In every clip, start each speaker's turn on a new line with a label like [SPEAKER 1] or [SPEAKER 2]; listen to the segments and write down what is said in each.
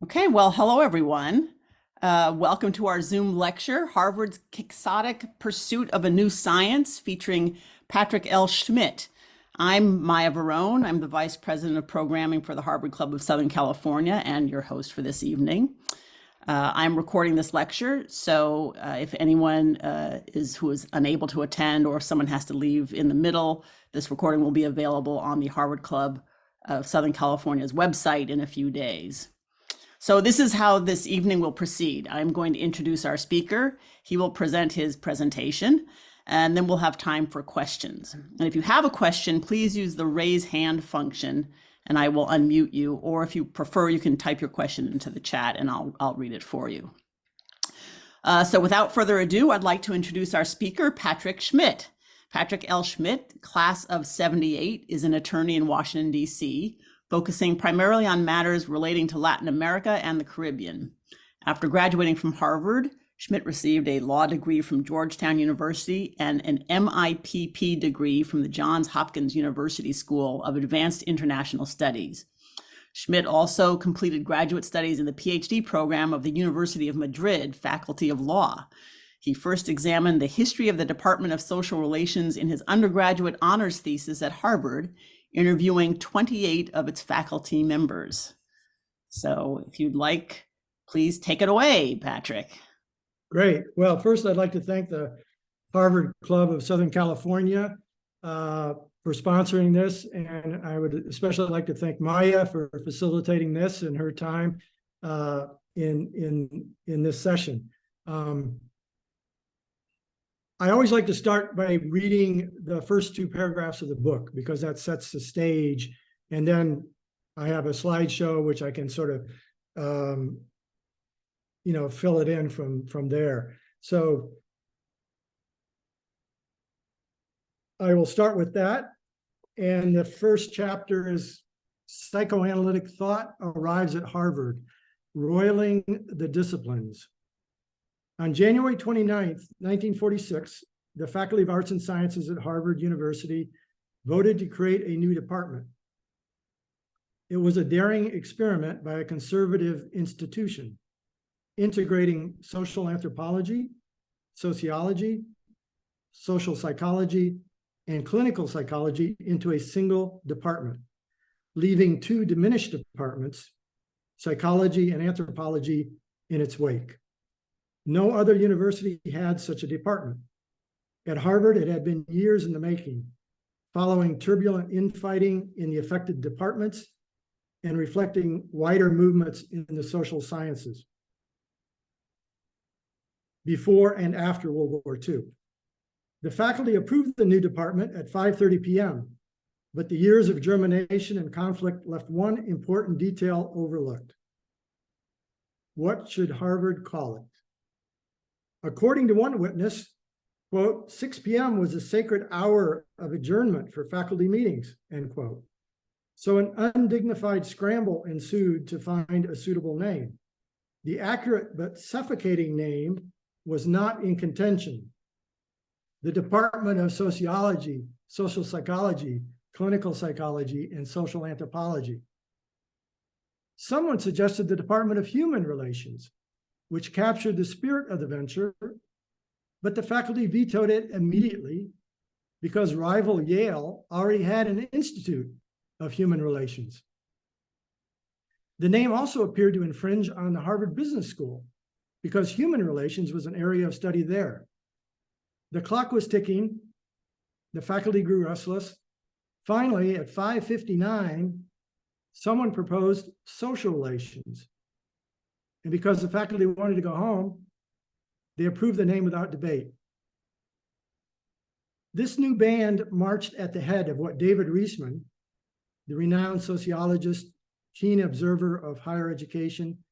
[SPEAKER 1] Okay, well, hello everyone. Welcome to our Zoom lecture, Harvard's Quixotic Pursuit of a New Science, featuring Patrick L. Schmidt. I'm Maya Barone. I'm the Vice President of Programming for the Harvard Club of Southern California and your host for this evening. I'm recording this lecture, so if anyone who is unable to attend or if someone has to leave in the middle, this recording will be available on the Harvard Club of Southern California's website in a few days. So this is how this evening will proceed. I'm going to introduce our speaker. He will present his presentation, and then we'll have time for questions. And if you have a question, please use the raise hand function, and I will unmute you. Or if you prefer, you can type your question into the chat, and I'll read it for you. So without further ado, I'd like to introduce our speaker, Patrick Schmidt. Patrick L. Schmidt, class of '78, is an attorney in Washington, D.C., focusing primarily on matters relating to Latin America and the Caribbean. After graduating from Harvard, Schmidt received a law degree from Georgetown University and an MIPP degree from the Johns Hopkins University School of Advanced International Studies. Schmidt also completed graduate studies in the PhD program of the University of Madrid Faculty of Law. He first examined the history of the Department of Social Relations in his undergraduate honors thesis at Harvard, interviewing 28 of its faculty members. So if you'd like, please take it away, Patrick.
[SPEAKER 2] Great. Well, first, I'd like to thank the Harvard Club of Southern California for sponsoring this. And I would especially like to thank Maya for facilitating this and her time in this session. I always like to start by reading the first two paragraphs of the book because that sets the stage. And then I have a slideshow which I can sort of, fill it in from there. So I will start with that. And the first chapter is Psychoanalytic Thought Arrives at Harvard, Roiling the Disciplines. On January 29th, 1946, the Faculty of Arts and Sciences at Harvard University voted to create a new department. It was a daring experiment by a conservative institution, integrating social anthropology, sociology, social psychology, and clinical psychology into a single department, leaving two diminished departments, psychology and anthropology, in its wake. No other university had such a department. At Harvard, it had been years in the making, following turbulent infighting in the affected departments and reflecting wider movements in the social sciences before and after World War II. The faculty approved the new department at 5:30 p.m., but the years of germination and conflict left one important detail overlooked. What should Harvard call it? According to one witness, quote, 6 p.m. was a sacred hour of adjournment for faculty meetings, end quote. So an undignified scramble ensued to find a suitable name. The accurate but suffocating name was not in contention. The Department of Sociology, Social Psychology, Clinical Psychology, and Social Anthropology. Someone suggested the Department of Human Relations, which captured the spirit of the venture, but the faculty vetoed it immediately because rival Yale already had an Institute of Human Relations. The name also appeared to infringe on the Harvard Business School because human relations was an area of study there. The clock was ticking. The faculty grew restless. Finally, at 5:59, someone proposed social relations. And because the faculty wanted to go home, they approved the name without debate. This new band marched at the head of what David Reisman, the renowned sociologist, keen observer of higher education,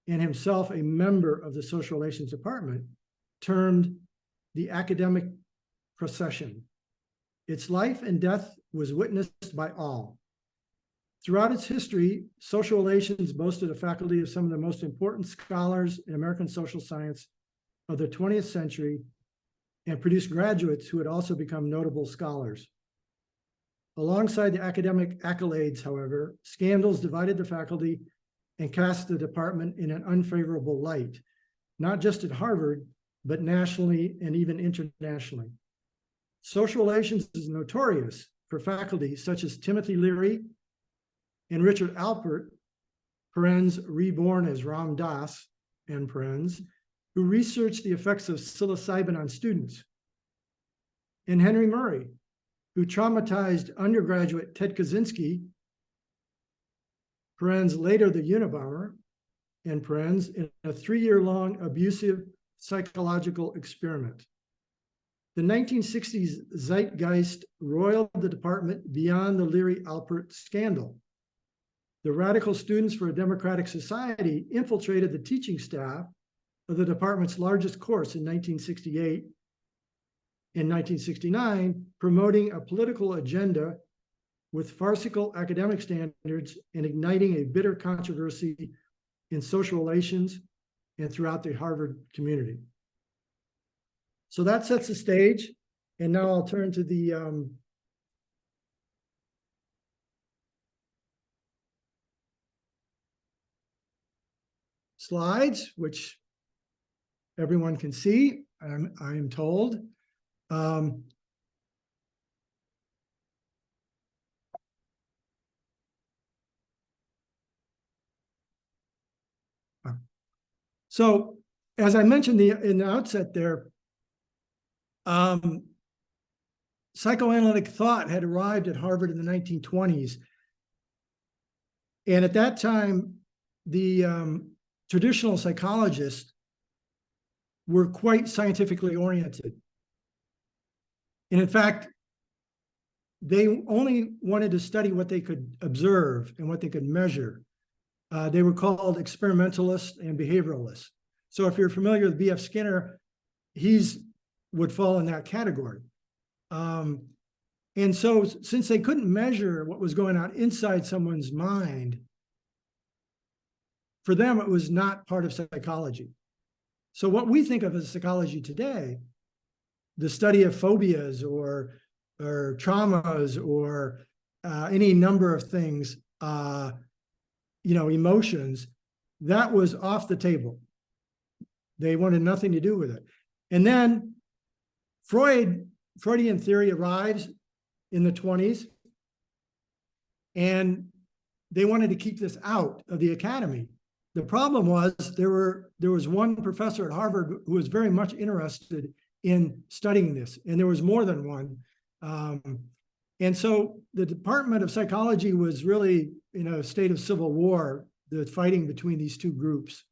[SPEAKER 2] and himself a member of the social relations department, termed the academic procession. Its life and death was witnessed by all. Throughout its history, social relations boasted a faculty of some of the most important scholars in American social science of the 20th century and produced graduates who had also become notable scholars. Alongside the academic accolades, however, scandals divided the faculty and cast the department in an unfavorable light, not just at Harvard, but nationally and even internationally. Social relations is notorious for faculty such as Timothy Leary and Richard Alpert, parens reborn as Ram Das, end parens, who researched the effects of psilocybin on students, and Henry Murray, who traumatized undergraduate Ted Kaczynski, parens later the Unabomber, end parens, in a 3-year-long abusive psychological experiment. The 1960s zeitgeist roiled the department beyond the Leary-Alpert scandal. The Radical Students for a Democratic Society infiltrated the teaching staff of the department's largest course in 1968 and 1969, promoting a political agenda with farcical academic standards and igniting a bitter controversy in social relations and throughout the Harvard community. So that sets the stage. And now I'll turn to the slides, which everyone can see, I'm told. So as I mentioned in the outset there, psychoanalytic thought had arrived at Harvard in the 1920s. And at that time, the traditional psychologists were quite scientifically oriented. And in fact, they only wanted to study what they could observe and what they could measure. They were called experimentalists and behavioralists. So if you're familiar with B.F. Skinner, would fall in that category. And so since they couldn't measure what was going on inside someone's mind, for them, it was not part of psychology. So what we think of as psychology today, the study of phobias or traumas or any number of things, emotions, that was off the table. They wanted nothing to do with it. And then Freudian theory arrives in the 20s, and they wanted to keep this out of the academy. The problem was there was one professor at Harvard who was very much interested in studying this, and there was more than one. And so the Department of Psychology was really in a state of civil war, the fighting between these two groups.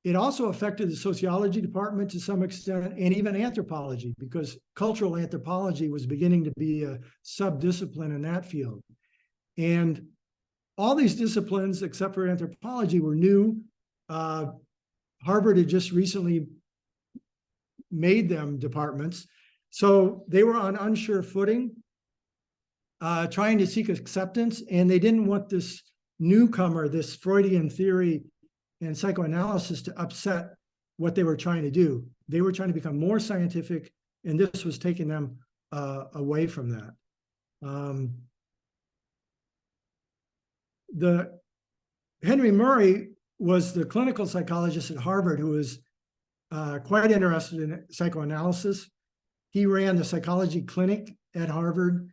[SPEAKER 2] It also affected the sociology department to some extent, and even anthropology, because cultural anthropology was beginning to be a sub-discipline in that field. And all these disciplines, except for anthropology, were new. Harvard had just recently made them departments. So they were on unsure footing, trying to seek acceptance, and they didn't want this newcomer, this Freudian theory and psychoanalysis, to upset what they were trying to do. They were trying to become more scientific, and this was taking them away from that. Henry Murray was the clinical psychologist at Harvard who was quite interested in psychoanalysis. He ran the psychology clinic at Harvard.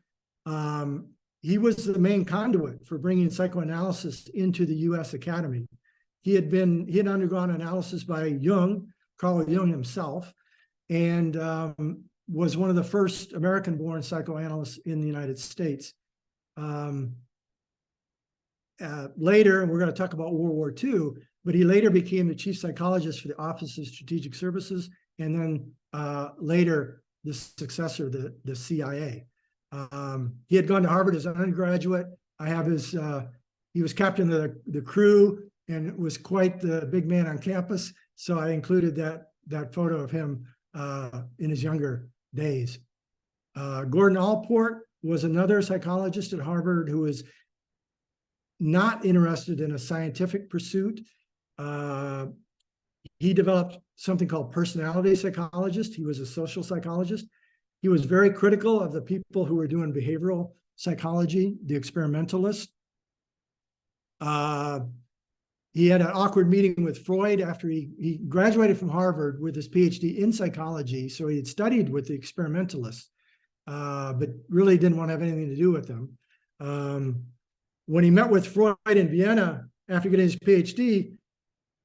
[SPEAKER 2] He was the main conduit for bringing psychoanalysis into the U.S. Academy. He had undergone analysis by Carl Jung himself, and was one of the first American-born psychoanalysts in the United States. Later, and we're going to talk about World War II, but he later became the chief psychologist for the Office of Strategic Services, and then later the successor of the CIA. He had gone to Harvard as an undergraduate. I have he was captain of the crew and was quite the big man on campus. So I included that photo of him in his younger days. Gordon Allport was another psychologist at Harvard who was not interested in a scientific pursuit. He developed something called personality psychologist. He was a social psychologist. He was very critical of the people who were doing behavioral psychology, the experimentalists. He had an awkward meeting with Freud after he graduated from Harvard with his PhD in psychology. So he had studied with the experimentalists, but really didn't want to have anything to do with them. When he met with Freud in Vienna after getting his PhD,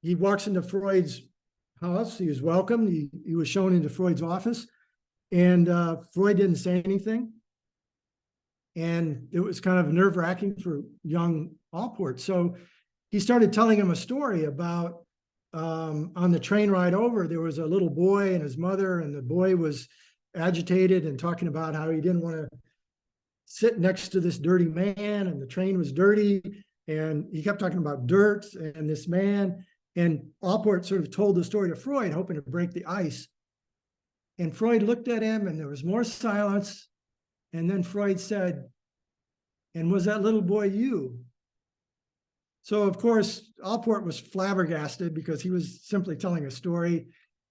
[SPEAKER 2] he walks into Freud's house. He was welcomed. He was shown into Freud's office, and Freud didn't say anything. And it was kind of nerve-wracking for young Allport. So he started telling him a story about on the train ride over, there was a little boy and his mother, and the boy was agitated and talking about how he didn't want to sit next to this dirty man, and the train was dirty. And he kept talking about dirt and this man. And Allport sort of told the story to Freud, hoping to break the ice. And Freud looked at him, and there was more silence. And then Freud said, "And was that little boy you?" So, of course, Allport was flabbergasted because he was simply telling a story.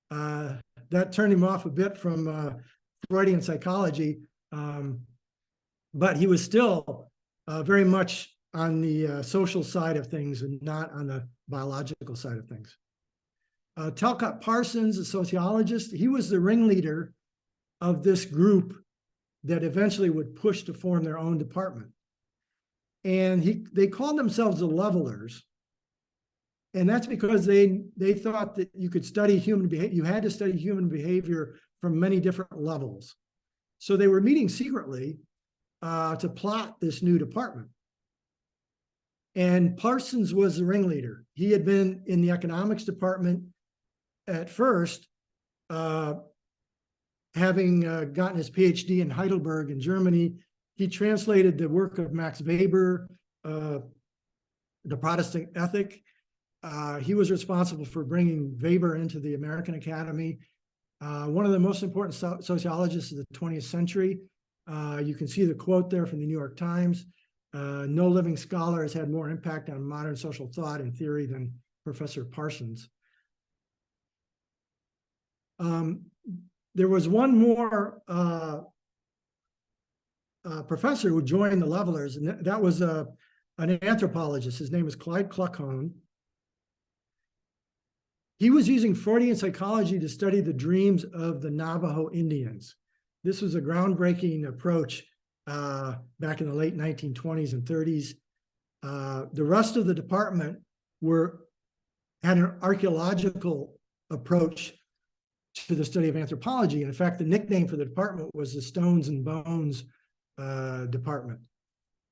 [SPEAKER 2] That turned him off a bit from Freudian psychology. But he was still very much on the social side of things and not on the biological side of things. Talcott Parsons, a sociologist, he was the ringleader of this group that eventually would push to form their own department. And they called themselves the levelers. And that's because they thought that you could study human behavior, you had to study human behavior from many different levels. So they were meeting secretly to plot this new department. And Parsons was the ringleader. He had been in the economics department at first, having gotten his PhD in Heidelberg in Germany. He translated the work of Max Weber, The Protestant Ethic. He was responsible for bringing Weber into the American Academy. One of the most important sociologists of the 20th century. You can see the quote there from the New York Times. No living scholar has had more impact on modern social thought and theory than Professor Parsons. There was one more professor who joined the Levelers, and that was an anthropologist. His name was Clyde Kluckhohn. He was using Freudian psychology to study the dreams of the Navajo Indians. This was a groundbreaking approach back in the late 1920s and 30s. The rest of the department had an archaeological approach to the study of anthropology. And in fact, the nickname for the department was the Stones and Bones department.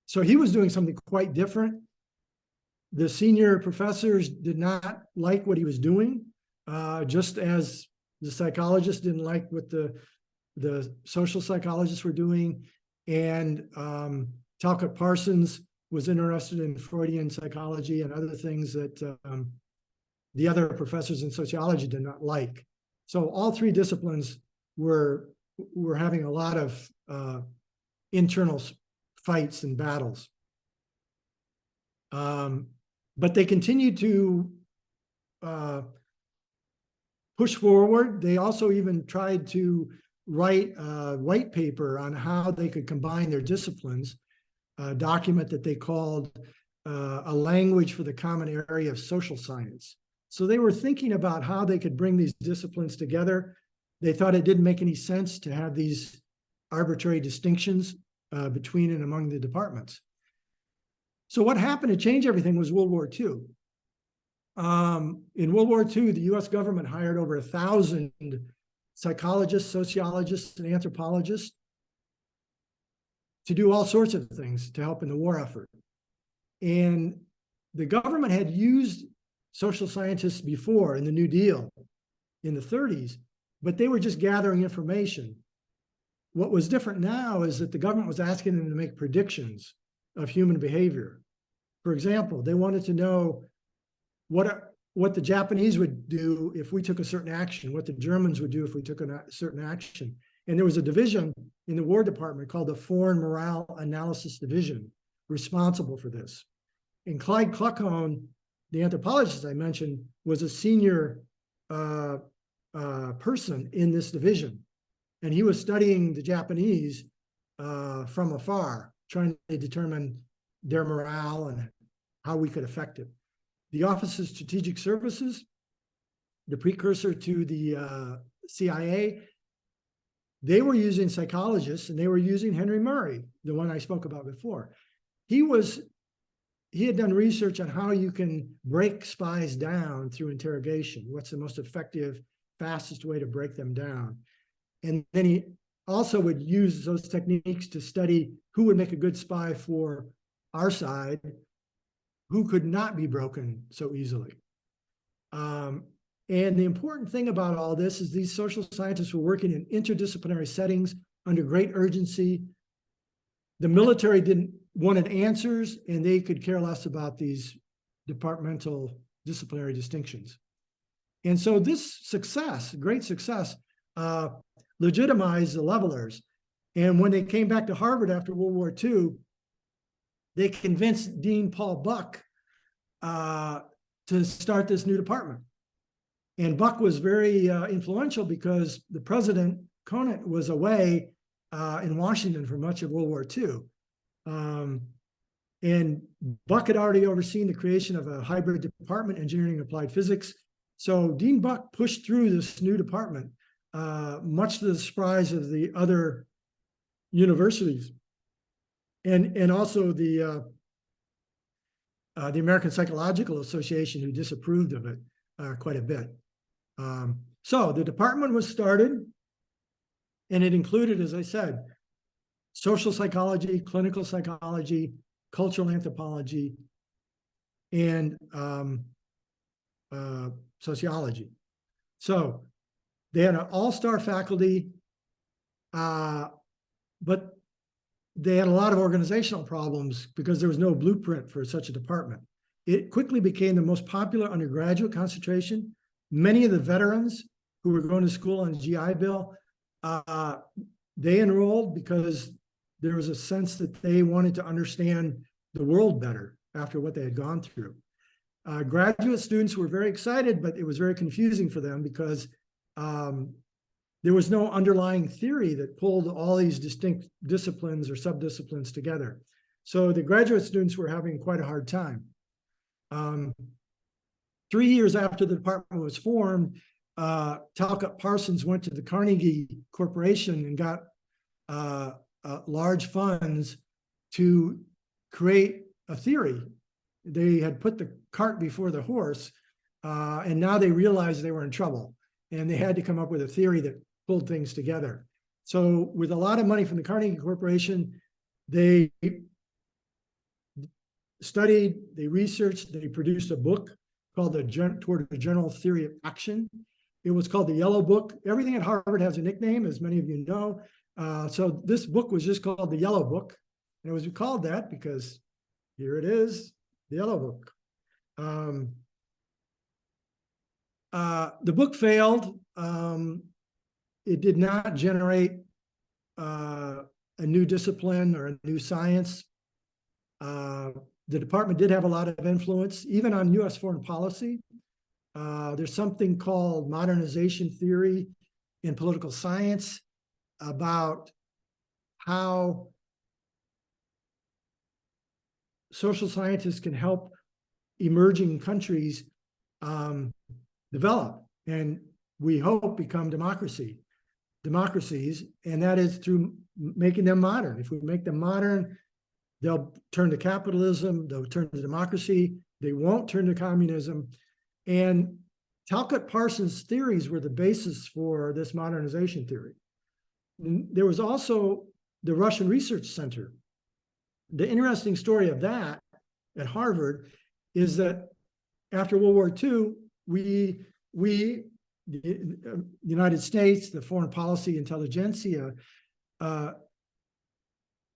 [SPEAKER 2] So he was doing something quite different. The senior professors did not like what he was doing, just as the psychologists didn't like what the social psychologists were doing. And Talcott Parsons was interested in Freudian psychology and other things that the other professors in sociology did not like. So all three disciplines were having a lot of internal fights and battles. But they continued to push forward. They also even tried to write a white paper on how they could combine their disciplines, a document that they called A Language for the Common Area of Social Science. So they were thinking about how they could bring these disciplines together. They thought it didn't make any sense to have these arbitrary distinctions between and among the departments. So what happened to change everything was World War II. In World War II, the US government hired over 1,000 psychologists, sociologists, and anthropologists to do all sorts of things to help in the war effort. And the government had used social scientists before in the New Deal in the 30s, but they were just gathering information. What was different now is that the government was asking them to make predictions of human behavior. For example, they wanted to know what the Japanese would do if we took a certain action, what the Germans would do if we took a certain action. And there was a division in the War Department called the Foreign Morale Analysis Division, responsible for this. And Clyde Kluckhohn, the anthropologist I mentioned, was a senior person in this division. And he was studying the Japanese from afar, trying to determine their morale and how we could affect it. The Office of Strategic Services, the precursor to the CIA, they were using psychologists, and they were using Henry Murray, the one I spoke about before. He had done research on how you can break spies down through interrogation. What's the most effective, fastest way to break them down? And then he also would use those techniques to study who would make a good spy for our side, who could not be broken so easily. And the important thing about all this is these social scientists were working in interdisciplinary settings under great urgency. The military wanted answers, and they could care less about these departmental disciplinary distinctions. And so this success, great success, legitimized the levelers. And when they came back to Harvard after World War II, they convinced Dean Paul Buck to start this new department. And Buck was very influential because the president, Conant, was away in Washington for much of World War II. And Buck had already overseen the creation of a hybrid department, engineering and applied physics. So Dean Buck pushed through this new department, much to the surprise of the other universities, and also the American Psychological Association, who disapproved of it quite a bit. So the department was started, and it included, as I said, social psychology, clinical psychology, cultural anthropology, and sociology. So they had an all-star faculty, but they had a lot of organizational problems because there was no blueprint for such a department. It quickly became the most popular undergraduate concentration. Many of the veterans who were going to school on the GI Bill, they enrolled because there was a sense that they wanted to understand the world better after what they had gone through. Graduate students were very excited, but it was very confusing for them because there was no underlying theory that pulled all these distinct disciplines or subdisciplines together. So the graduate students were having quite a hard time. 3 years after the department was formed, Talcott Parsons went to the Carnegie Corporation and got large funds to create a theory. They had put the cart before the horse, and now they realized they were in trouble, and they had to come up with a theory that pulled things together. So with a lot of money from the Carnegie Corporation, they studied, they researched, they produced a book called Toward a General Theory of Action. It was called the Yellow Book. Everything at Harvard has a nickname, as many of you know. So this book was just called the Yellow Book. And it was called that because here it is, the Yellow Book. The book failed. It did not generate a new discipline or a new science. The department did have a lot of influence, even on US foreign policy. There's something called modernization theory in political science about how social scientists can help emerging countries develop and, we hope, become democracies, and that is through making them modern. If we make them modern, they'll turn to capitalism, they'll turn to democracy, they won't turn to communism. And Talcott Parsons' theories were the basis for this modernization theory. There was also the Russian Research Center. The interesting story of that at Harvard is that after World War II, the United States, the foreign policy intelligentsia,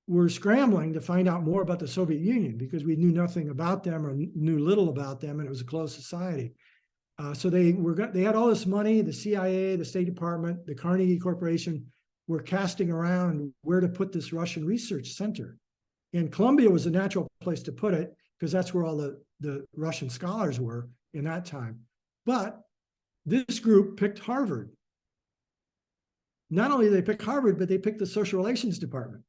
[SPEAKER 2] were scrambling to find out more about the Soviet Union because we knew nothing about them or knew little about them, and it was a closed society. So they had all this money. The CIA, the State Department, the Carnegie Corporation were casting around where to put this Russian Research Center. And Columbia was a natural place to put it because that's where all the Russian scholars were in that time. But this group picked Harvard. Not only did they pick Harvard, but they picked the Social Relations Department.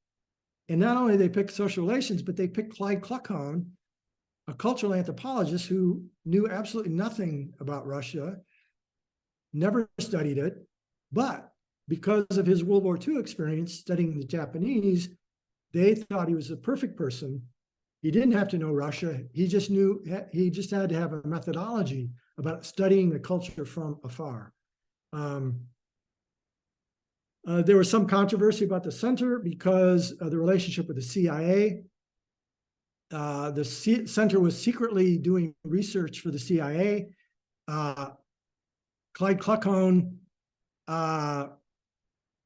[SPEAKER 2] And not only did they pick social relations, but they picked Clyde Kluckhohn, a cultural anthropologist who knew absolutely nothing about Russia, never studied it, but because of his World War II experience studying the Japanese, they thought he was the perfect person. He didn't have to know Russia. He just had to have a methodology about studying the culture from afar. There was some controversy about the center because of the relationship with the CIA. The center was secretly doing research for the CIA. Clyde Kluckhohn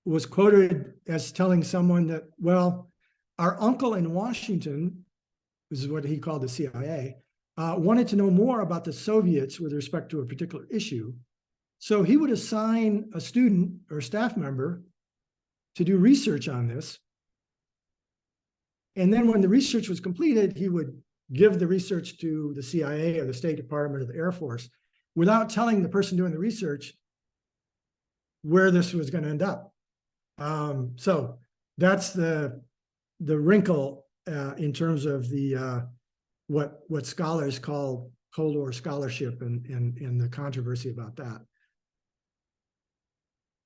[SPEAKER 2] was quoted as telling someone that, well, our uncle in Washington, this is what he called the CIA, wanted to know more about the Soviets with respect to a particular issue. So he would assign a student or a staff member to do research on this. And then when the research was completed, he would give the research to the CIA or the State Department or the Air Force without telling the person doing the research where this was going to end up. So that's the wrinkle in terms of the what scholars call Cold War scholarship and the controversy about that.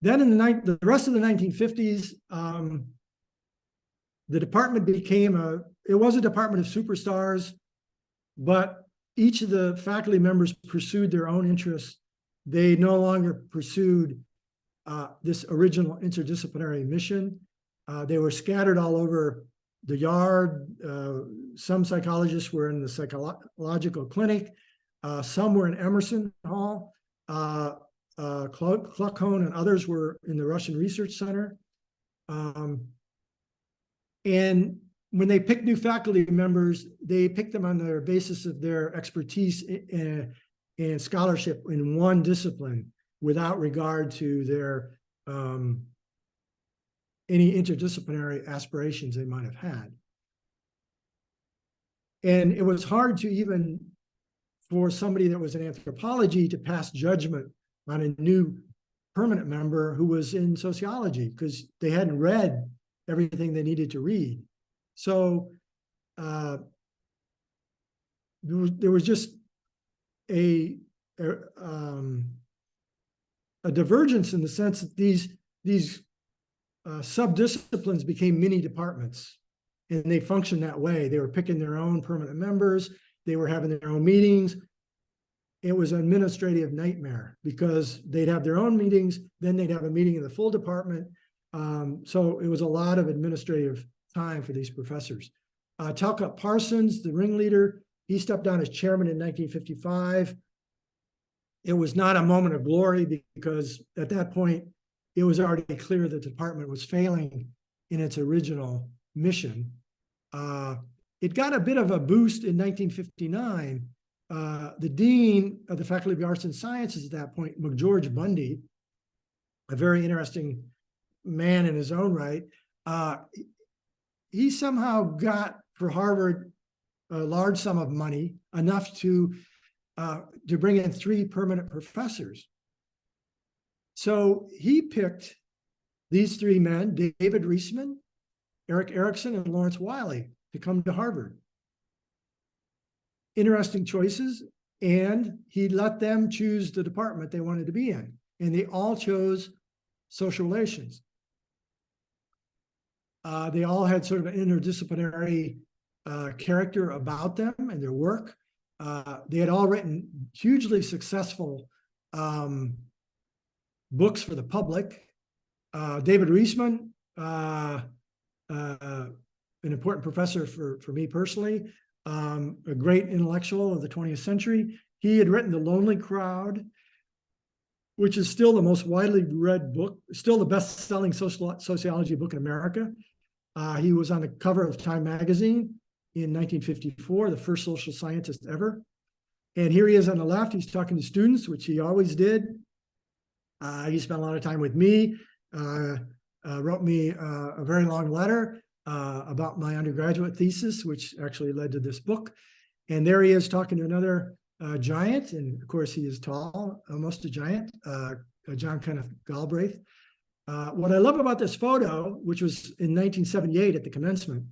[SPEAKER 2] Then in the rest of the 1950s, the department became it was a department of superstars, but each of the faculty members pursued their own interests. They no longer pursued this original interdisciplinary mission. They were scattered all over the yard. Some psychologists were in the psychological clinic. Some were in Emerson Hall. Kluckhohn and others were in the Russian Research Center. And when they picked new faculty members, they picked them on the basis of their expertise and scholarship in one discipline without regard to their any interdisciplinary aspirations they might have had. And it was hard to even for somebody that was in anthropology to pass judgment on a new permanent member who was in sociology because they hadn't read everything they needed to read. So there was just a divergence in the sense that these subdisciplines became mini departments, and they functioned that way. They were picking their own permanent members. They were having their own meetings. It was an administrative nightmare because they'd have their own meetings, then they'd have a meeting in the full department. So it was a lot of administrative time for these professors. Talcott Parsons, the ringleader, he stepped down as chairman in 1955. It was not a moment of glory because at that point, it was already clear that the department was failing in its original mission. It got a bit of a boost in 1959. The dean of the Faculty of Arts and Sciences at that point, McGeorge Bundy, a very interesting man in his own right, he somehow got for Harvard a large sum of money, enough to bring in 3 permanent professors. So he picked these 3 men, David Reisman, Eric Erickson, and Lawrence Wiley, to come to Harvard. Interesting choices, and he let them choose the department they wanted to be in, and they all chose social relations. They all had sort of an interdisciplinary character about them and their work. They had all written hugely successful books for the public. David Reisman, an important professor for me personally, a great intellectual of the 20th century. He had written The Lonely Crowd, which is still the most widely read book, still the best-selling sociology book in America. He was on the cover of Time magazine in 1954, the first social scientist ever. And here he is on the left. He's talking to students, which he always did. He spent a lot of time with me, wrote me a very long letter about my undergraduate thesis, which actually led to this book. And there he is talking to another giant, and of course he is tall, almost a giant, John Kenneth Galbraith. What I love about this photo, which was in 1978 at the commencement,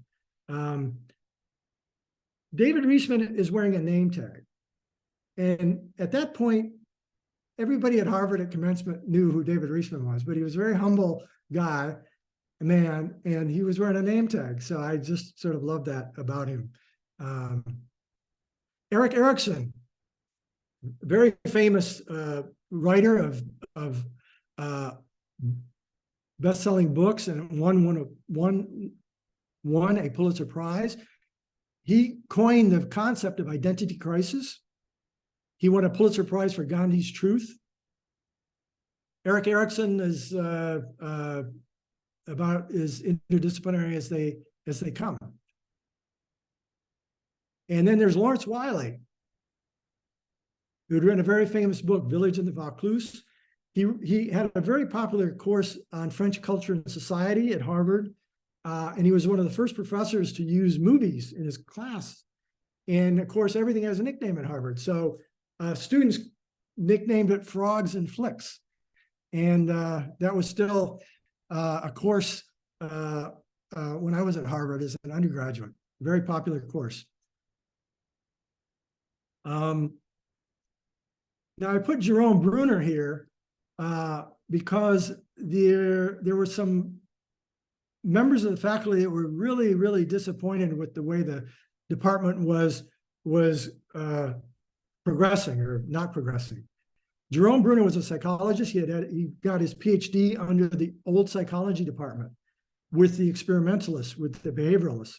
[SPEAKER 2] David Reisman is wearing a name tag. And at that point, everybody at Harvard at commencement knew who David Reisman was, but he was a very humble guy, a man, and he was wearing a name tag. So I just sort of loved that about him. Erik Erikson, very famous writer of best-selling books, and won a Pulitzer Prize. He coined the concept of identity crisis. He won a Pulitzer Prize for Gandhi's Truth. Erik Erikson is about as interdisciplinary as they come. And then there's Lawrence Wiley, who had written a very famous book, Village in the Vaucluse. He had a very popular course on French culture and society at Harvard. And he was one of the first professors to use movies in his class. And of course, everything has a nickname at Harvard. So students nicknamed it Frogs and Flicks. And that was still a course when I was at Harvard as an undergraduate, very popular course. Now I put Jerome Bruner here because there were some members of the faculty that were really, really disappointed with the way the department was progressing or not progressing. Jerome Bruner was a psychologist. He got his PhD under the old psychology department with the experimentalists, with the behavioralists.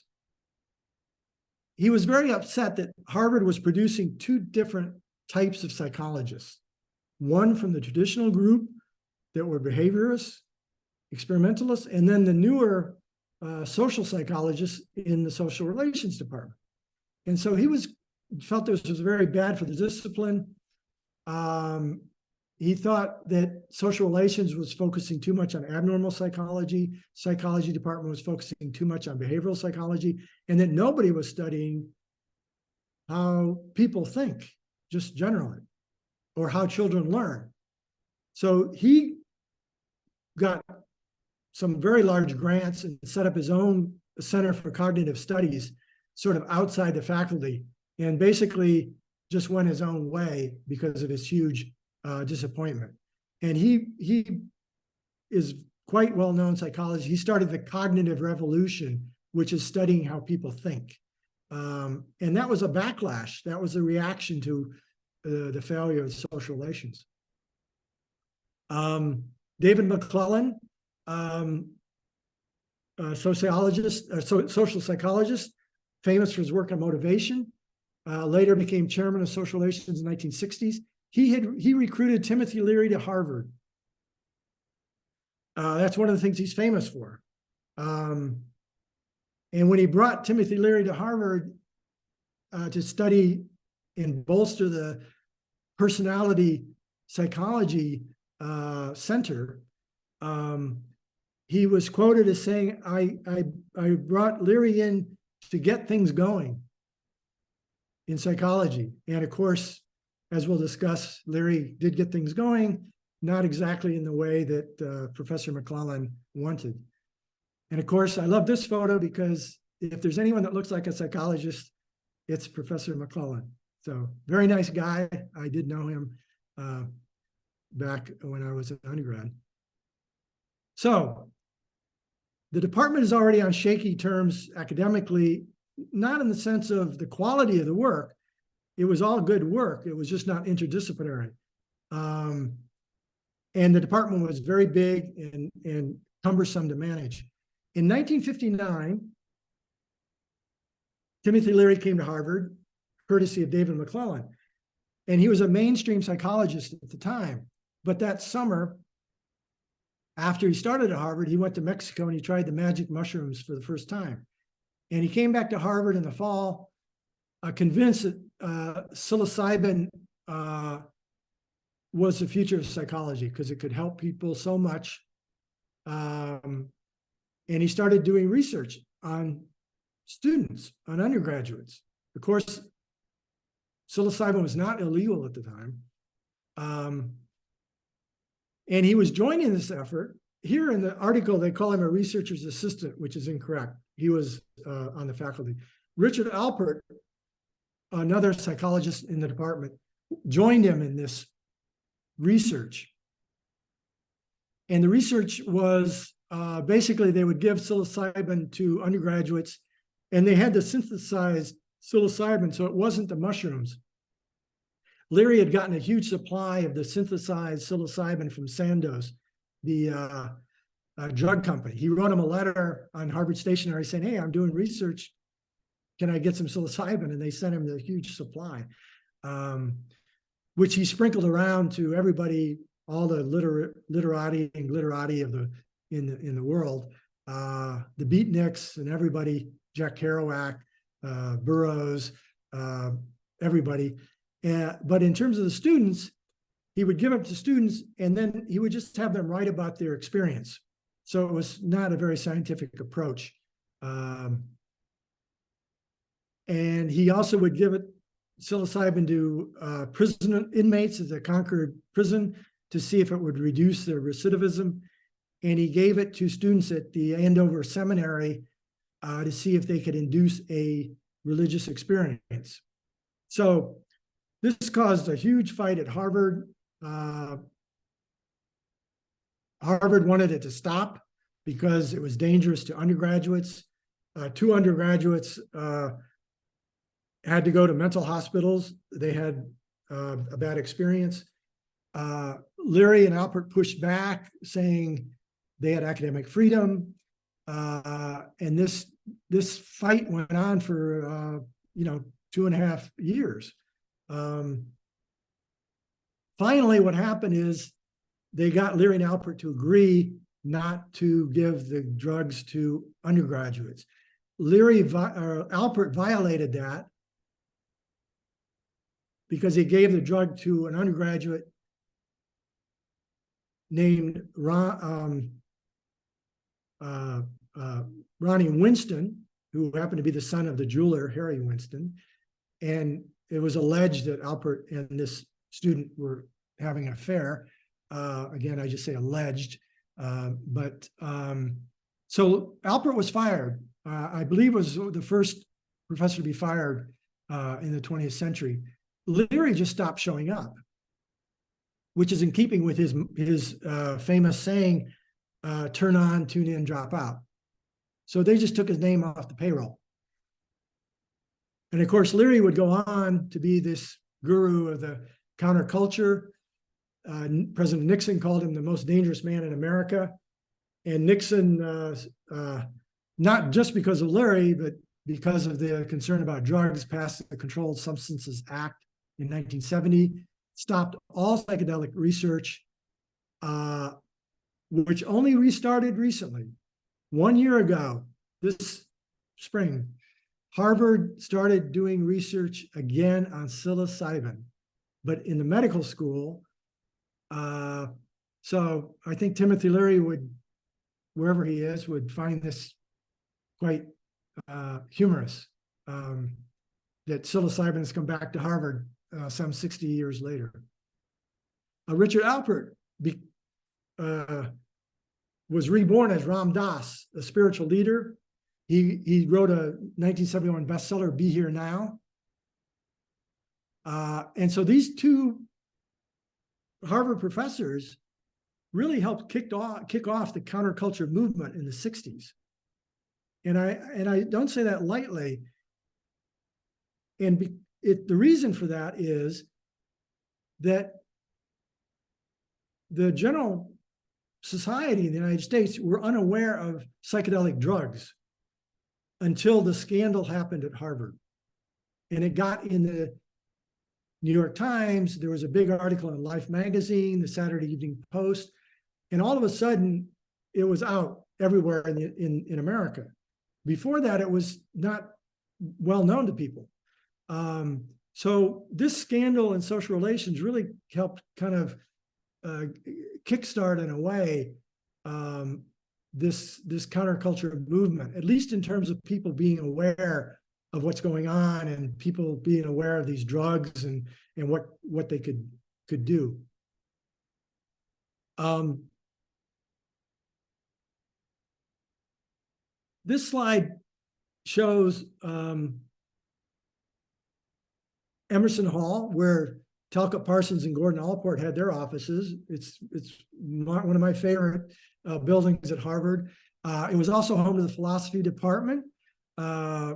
[SPEAKER 2] He was very upset that Harvard was producing two different types of psychologists. One from the traditional group that were behaviorists, experimentalists, and then the newer social psychologists in the social relations department. And so he felt this was very bad for the discipline. He thought that social relations was focusing too much on abnormal psychology. Psychology department was focusing too much on behavioral psychology, and that nobody was studying how people think, just generally, or how children learn. So he got some very large grants and set up his own Center for Cognitive Studies, sort of outside the faculty, and basically just went his own way because of his huge disappointment. And he is quite well-known psychologist. He started the cognitive revolution, which is studying how people think. And that was a backlash. That was a reaction to the failure of social relations. David McClellan, social psychologist, famous for his work on motivation, later became chairman of social relations in the 1960s. He recruited Timothy Leary to Harvard. That's one of the things he's famous for. And when he brought Timothy Leary to Harvard to study and bolster the personality psychology center, he was quoted as saying, I brought Leary in to get things going in psychology. And of course, as we'll discuss, Leary did get things going, not exactly in the way that Professor McClellan wanted. And of course, I love this photo because if there's anyone that looks like a psychologist, it's Professor McClellan. So very nice guy. I did know him back when I was an undergrad. So the department is already on shaky terms academically, not in the sense of the quality of the work. It was all good work. It was just not interdisciplinary. And the department was very big and cumbersome to manage. In 1959, Timothy Leary came to Harvard, courtesy of David McClellan. And he was a mainstream psychologist at the time. But that summer, after he started at Harvard, he went to Mexico and he tried the magic mushrooms for the first time. And he came back to Harvard in the fall, convinced that psilocybin was the future of psychology because it could help people so much. And he started doing research on students, on undergraduates. Of course, psilocybin was not illegal at the time. And he was joining this effort. Here in the article, they call him a researcher's assistant, which is incorrect. He was on the faculty. Richard Alpert another psychologist in the department, joined him in this research. And the research was basically they would give psilocybin to undergraduates, and they had to synthesize psilocybin, so it wasn't the mushrooms. Leary had gotten a huge supply of the synthesized psilocybin from Sandoz, the drug company. He wrote him a letter on Harvard Stationery saying, hey, I'm doing research. Can I get some psilocybin? And they sent him the huge supply, which he sprinkled around to everybody, all the literati and glitterati of in the world, the beatniks and everybody, Jack Kerouac, Burroughs, everybody. But in terms of the students, he would give it to students, and then he would just have them write about their experience. So it was not a very scientific approach. And he also would give it psilocybin to prison inmates at the Concord prison to see if it would reduce their recidivism. And he gave it to students at the Andover Seminary to see if they could induce a religious experience. So this caused a huge fight at Harvard. Harvard wanted it to stop because it was dangerous to undergraduates. 2 undergraduates had to go to mental hospitals. They had a bad experience. Leary and Alpert pushed back, saying they had academic freedom. And this fight went on for 2.5 years. Finally, what happened is they got Leary and Alpert to agree not to give the drugs to undergraduates. Alpert violated that because he gave the drug to an undergraduate named Ronnie Winston, who happened to be the son of the jeweler, Harry Winston. And it was alleged that Alpert and this student were having an affair. Again, I just say alleged. So Alpert was fired. I believe was the first professor to be fired in the 20th century. Leary just stopped showing up, which is in keeping with his famous saying, turn on, tune in, drop out. So they just took his name off the payroll. And of course, Leary would go on to be this guru of the counterculture. President Nixon called him the most dangerous man in America. And Nixon, not just because of Leary, but because of the concern about drugs, passed the Controlled Substances Act in 1970, stopped all psychedelic research, which only restarted recently. 1 year ago, this spring, Harvard started doing research again on psilocybin, but in the medical school. So I think Timothy Leary would, wherever he is, would find this quite humorous, that psilocybin has come back to Harvard some 60 years later. Richard Alpert was reborn as Ram Dass, a spiritual leader. He wrote a 1971 bestseller, Be Here Now. And so these 2 Harvard professors really helped kick off the counterculture movement in the 60s. And I don't say that lightly. And the reason for that is that the general society in the United States were unaware of psychedelic drugs until the scandal happened at Harvard. And it got in the New York Times. There was a big article in Life magazine, the Saturday Evening Post, and all of a sudden it was out everywhere in America. Before that, it was not well known to people. So this scandal in social relations really helped kind of kickstart in a way this counterculture movement, at least in terms of people being aware of what's going on and people being aware of these drugs and what they could do. This slide shows Emerson Hall, where Talcott Parsons and Gordon Allport had their offices. It's one of my favorite buildings at Harvard. It was also home to the philosophy department. I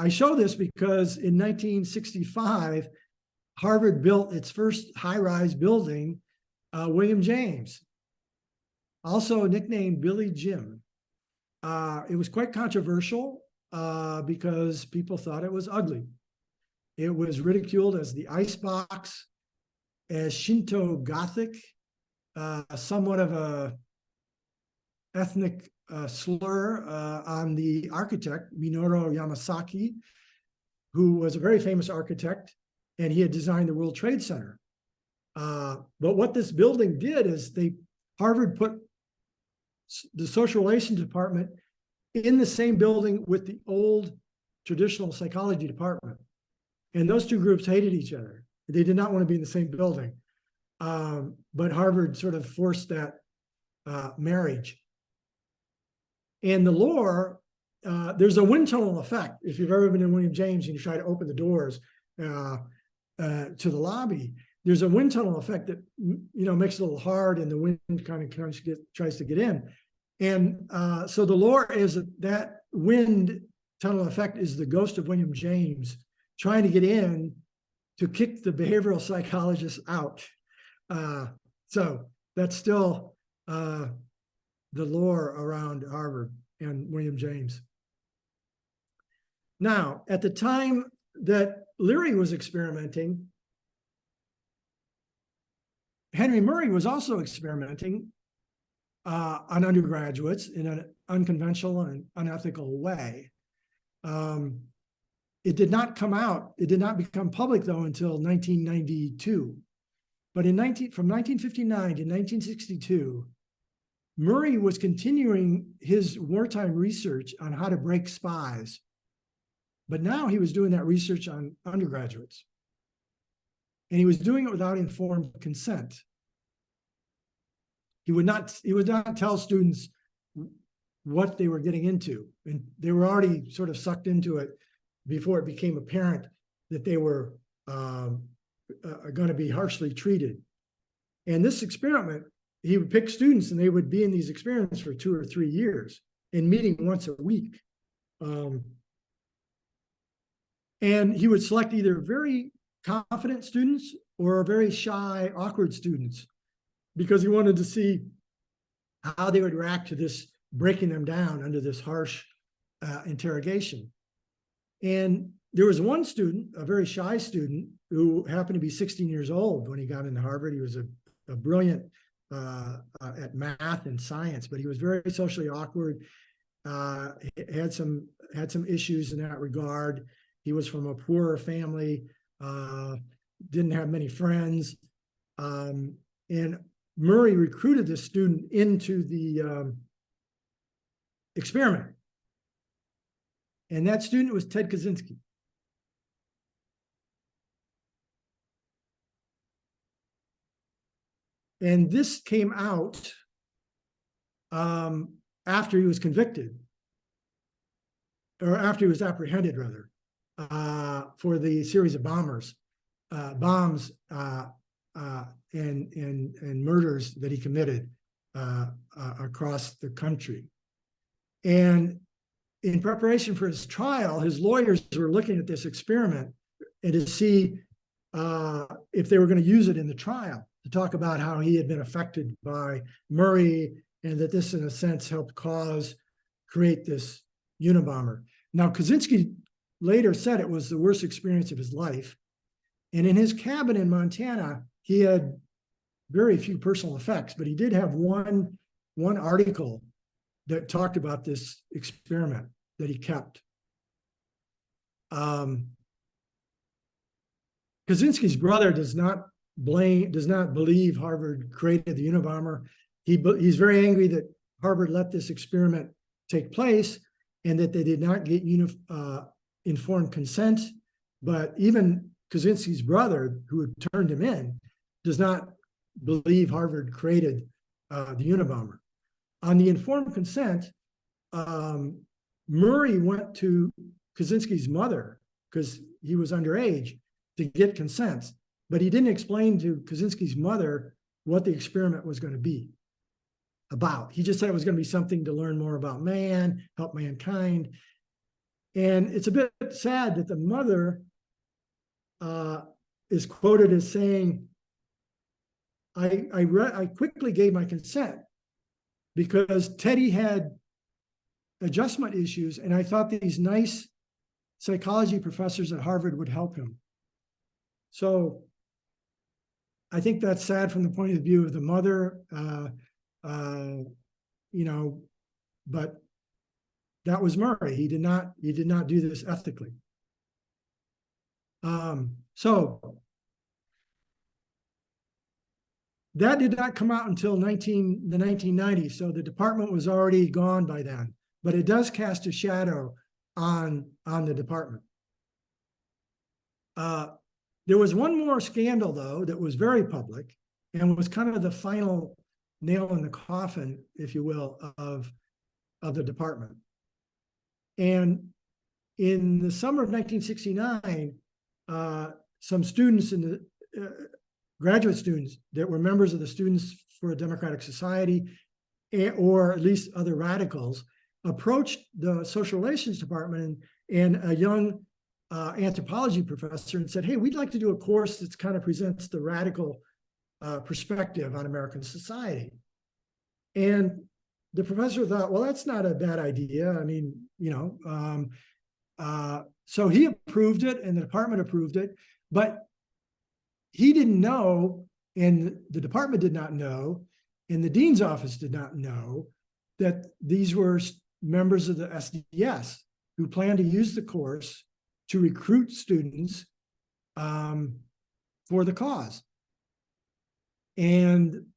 [SPEAKER 2] show this because in 1965, Harvard built its first high-rise building, William James, also nicknamed Billy Jim. It was quite controversial because people thought it was ugly. It was ridiculed as the icebox, as Shinto Gothic, somewhat of a ethnic slur on the architect, Minoru Yamasaki, who was a very famous architect, and he had designed the World Trade Center. But what this building did is Harvard put the social relations department in the same building with the old traditional psychology department. And those two groups hated each other. They did not want to be in the same building. But Harvard sort of forced that marriage. And the lore, there's a wind tunnel effect. If you've ever been in William James and you try to open the doors to the lobby, there's a wind tunnel effect that makes it a little hard, and the wind kind of tries to get in. And so the lore is that wind tunnel effect is the ghost of William James trying to get in to kick the behavioral psychologists out. So that's still the lore around Harvard and William James. Now, at the time that Leary was experimenting, Henry Murray was also experimenting on undergraduates in an unconventional and unethical way. It did not come out, it did not become public though until 1992. But from 1959 to 1962, Murray was continuing his wartime research on how to break spies. But now he was doing that research on undergraduates. And he was doing it without informed consent. He would not tell students what they were getting into. And they were already sort of sucked into it before it became apparent that they were going to be harshly treated. And this experiment, he would pick students and they would be in these experiments for 2 or 3 years and meeting once a week. And he would select either very confident students or very shy, awkward students, because he wanted to see how they would react to this breaking them down under this harsh interrogation. And there was one student, a very shy student, who happened to be 16 years old when he got into Harvard. He was a brilliant at math and science, but he was very socially awkward, had some issues in that regard. He was from a poorer family, didn't have many friends. And Murray recruited this student into the experiment. And that student was Ted Kaczynski. And this came out after he was convicted, or after he was apprehended, rather, for the series of bombs and murders that he committed across the country. And in preparation for his trial, his lawyers were looking at this experiment and to see if they were going to use it in the trial, to talk about how he had been affected by Murray and that this, in a sense, helped create this Unabomber. Now, Kaczynski later said it was the worst experience of his life. And in his cabin in Montana, he had very few personal effects, but he did have one article that talked about this experiment that he kept. Kaczynski's brother does not believe Harvard created the Unabomber. He's very angry that Harvard let this experiment take place and that they did not get informed consent. But even Kaczynski's brother, who had turned him in, does not believe Harvard created the Unabomber. On the informed consent, Murray went to Kaczynski's mother, because he was underage, to get consent. But he didn't explain to Kaczynski's mother what the experiment was going to be about. He just said it was going to be something to learn more about man, help mankind. And it's a bit sad that the mother is quoted as saying, I quickly gave my consent because Teddy had adjustment issues, and I thought these nice psychology professors at Harvard would help him. So I think that's sad from the point of view of the mother, but that was Murray. He did not do this ethically. So that did not come out until the 1990s. So the department was already gone by then, but it does cast a shadow on the department. There was one more scandal, though, that was very public and was kind of the final nail in the coffin, if you will, of the department. And in the summer of 1969, some students in the graduate students that were members of the Students for a Democratic Society, or at least other radicals, approached the social relations department and a young anthropology professor and said, hey, we'd like to do a course that kind of presents the radical perspective on American society. And the professor thought, well, that's not a bad idea. I mean, so he approved it and the department approved it, but he didn't know, and the department did not know, and the dean's office did not know that these were members of the SDS who planned to use the course to recruit students for the cause. And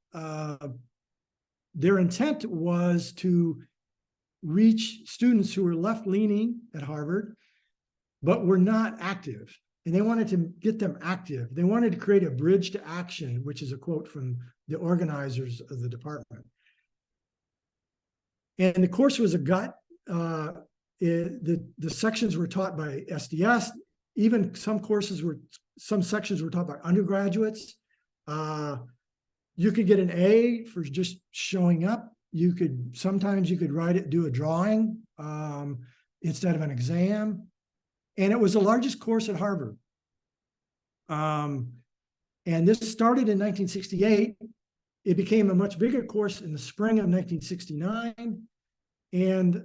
[SPEAKER 2] their intent was to reach students who were left-leaning at Harvard, but were not active. And they wanted to get them active. They wanted to create a bridge to action, which is a quote from the organizers of the department. And the course was a gut. The sections were taught by SDS. Even some sections were taught by undergraduates. You could get an A for just showing up. Sometimes you could do a drawing instead of an exam. And it was the largest course at Harvard. And this started in 1968. It became a much bigger course in the spring of 1969. And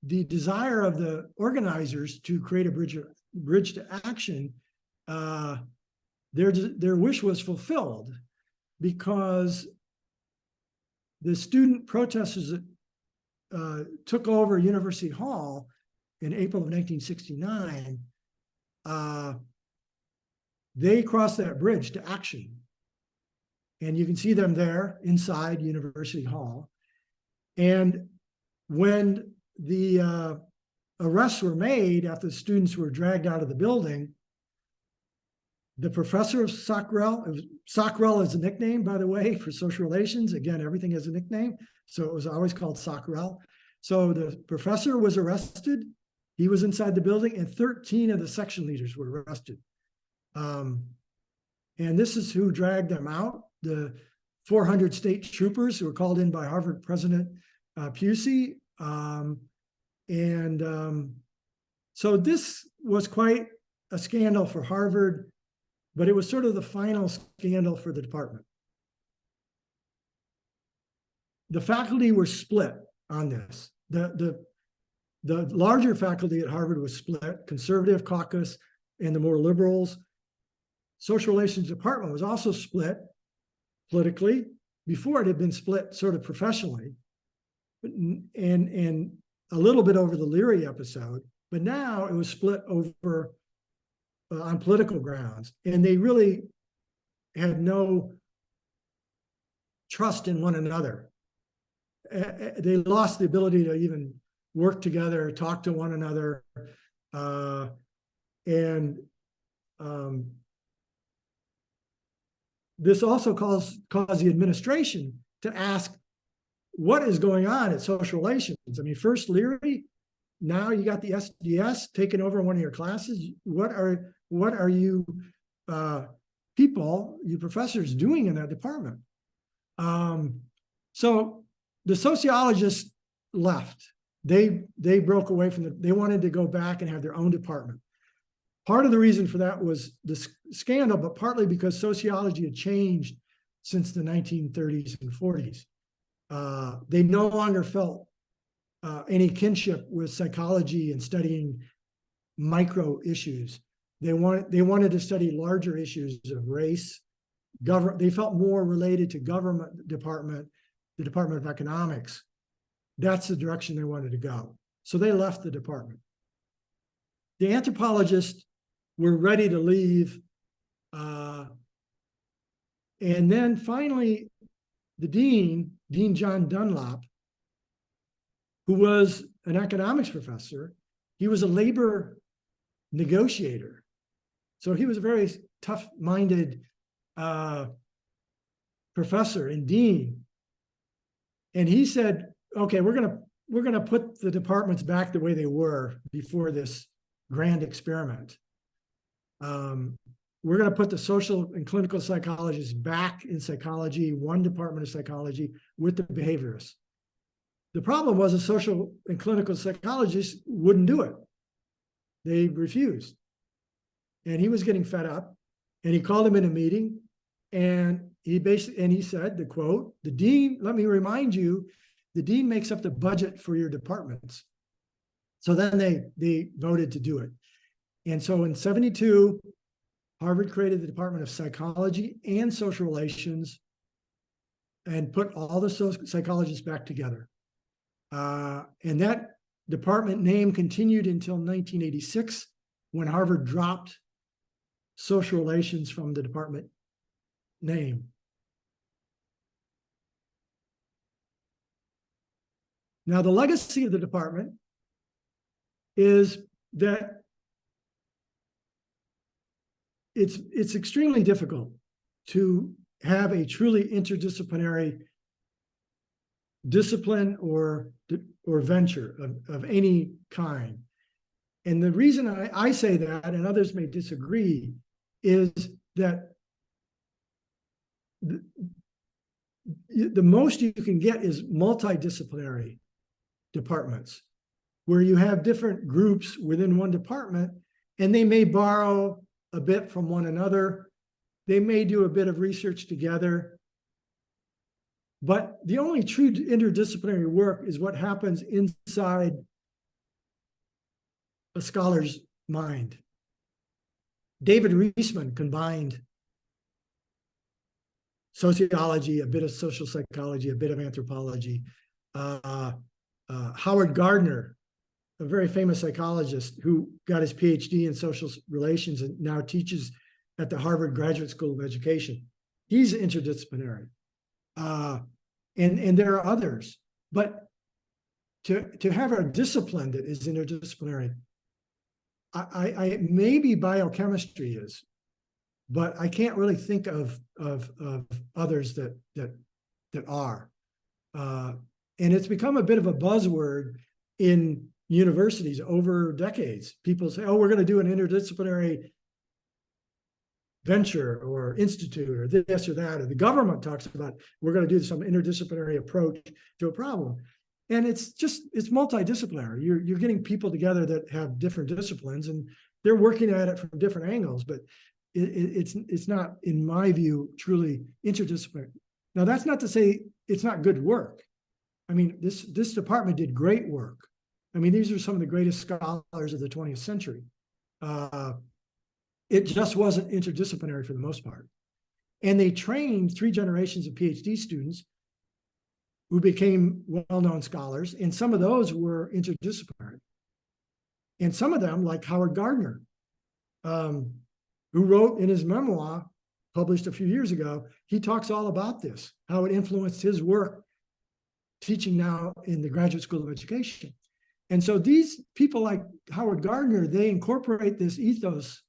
[SPEAKER 2] the desire of the organizers to create a bridge to action, their wish was fulfilled, because the student protesters that took over University Hall in April of 1969, they crossed that bridge to action. And you can see them there inside University Hall. And when the arrests were made after the students were dragged out of the building, the professor of Socrel is a nickname, by the way, for social relations. Again, everything has a nickname. So it was always called Socrel. So the professor was arrested. He was inside the building, and 13 of the section leaders were arrested. And this is who dragged them out. The 400 state troopers who were called in by Harvard President Pusey. So this was quite a scandal for Harvard, but it was sort of the final scandal for the department. The faculty were split on this. The larger faculty at Harvard was split, conservative caucus and the more liberals. Social relations department was also split politically. Before, it had been split sort of professionally, and a little bit over the Leary episode, but now it was split over on political grounds, and they really had no trust in one another. They lost the ability to even work together, talk to one another, this also caused the administration to ask, what is going on at social relations? I mean, first Leary now you got the SDS taking over one of your classes. What are you you professors doing in that department? So the sociologists left. They broke away from they wanted to go back and have their own department. Part of the reason for that was the scandal, but partly because sociology had changed since the 1930s and 40s. They no longer felt any kinship with psychology and studying micro issues. They wanted to study larger issues of race, government. They felt more related to government department, the Department of Economics. That's the direction they wanted to go. So they left the department. The anthropologists were ready to leave. And then finally, the Dean John Dunlop, who was an economics professor, he was a labor negotiator. So he was a very tough-minded professor and dean. And he said, okay, we're gonna put the departments back the way they were before this grand experiment. We're going to put the social and clinical psychologists back in psychology, one department of psychology, with the behaviorists. The problem was the social and clinical psychologists wouldn't do it. They refused. And he was getting fed up, and he called him in a meeting, and he said, the quote, "The dean, let me remind you, the dean makes up the budget for your departments." So then they voted to do it. And so in 1972, Harvard created the Department of Psychology and Social Relations and put all the psychologists back together. And that department name continued until 1986, when Harvard dropped social relations from the department name. Now, the legacy of the department is that it's extremely difficult to have a truly interdisciplinary discipline or venture of any kind. And the reason I say that, and others may disagree, is that the most you can get is multidisciplinary departments, where you have different groups within one department, and they may borrow a bit from one another. They may do a bit of research together. But the only true interdisciplinary work is what happens inside a scholar's mind. David Reisman combined sociology, a bit of social psychology, a bit of anthropology. Howard Gardner, a very famous psychologist who got his PhD in social relations and now teaches at the Harvard Graduate School of Education. He's interdisciplinary. And there are others. But to have a discipline that is interdisciplinary, I maybe biochemistry is, but I can't really think of others that are. And it's become a bit of a buzzword in universities over decades. People say, oh, we're going to do an interdisciplinary venture or institute or this or that, or the government talks about we're going to do some interdisciplinary approach to a problem. And it's multidisciplinary. You're getting people together that have different disciplines, and they're working at it from different angles, but it's not, in my view, truly interdisciplinary. Now, that's not to say it's not good work. I mean, this department did great work. I mean, these are some of the greatest scholars of the 20th century. It just wasn't interdisciplinary for the most part. And they trained 3 generations of PhD students who became well-known scholars, and some of those were interdisciplinary. And some of them, like Howard Gardner, who wrote in his memoir, published a few years ago, he talks all about this, how it influenced his work teaching now in the Graduate School of Education. And so these people like Howard Gardner, they incorporate this ethos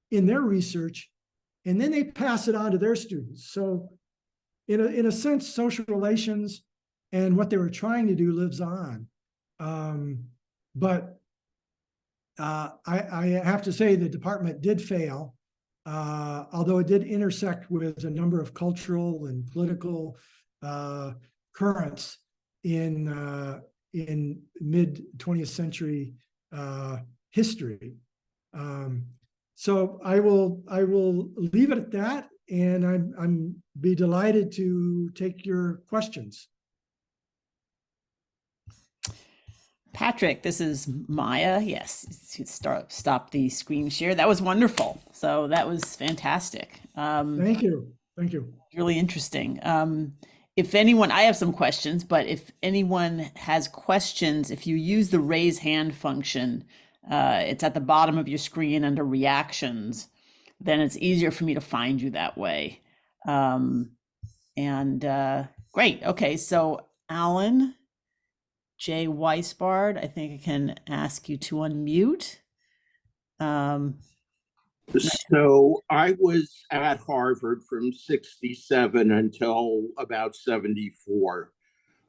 [SPEAKER 2] in their research, and then they pass it on to their students. So in a sense, social relations and what they were trying to do lives on. But I have to say the department did fail, although it did intersect with a number of cultural and political currents in mid 20th century history. So I will leave it at that, and I'm be delighted to take your questions.
[SPEAKER 1] Patrick, this is Maya. Yes, stop the screen share. That was wonderful. So that was fantastic.
[SPEAKER 2] Thank you. Thank you.
[SPEAKER 1] Really interesting. If anyone, I have some questions, but if anyone has questions, if you use the raise hand function, it's at the bottom of your screen under reactions, then it's easier for me to find you that way. Great. Okay, so Alan J. Weisbard, I think I can ask you to unmute.
[SPEAKER 3] So I was at Harvard from 67 until about 74.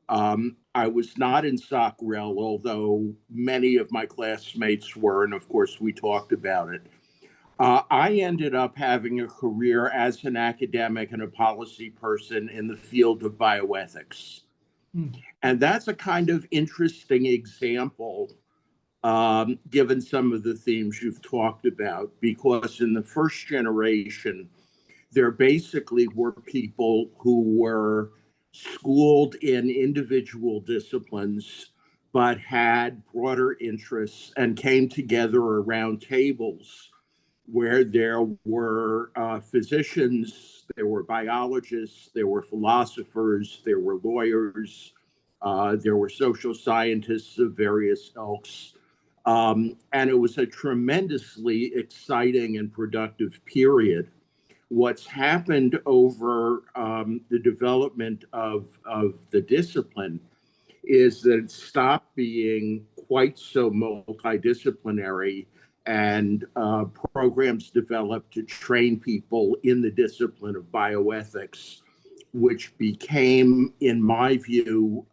[SPEAKER 3] I was not in Socrel, although many of my classmates were, and of course we talked about it. I ended up having a career as an academic and a policy person in the field of bioethics. And that's a kind of interesting example, given some of the themes you've talked about, because in the first generation, there basically were people who were schooled in individual disciplines, but had broader interests and came together around tables where there were physicians, there were biologists, there were philosophers, there were lawyers, there were social scientists of various ilks. And it was a tremendously exciting and productive period. What's happened over the development of the discipline is that it stopped being quite so multidisciplinary, and programs developed to train people in the discipline of bioethics, which became, in my view,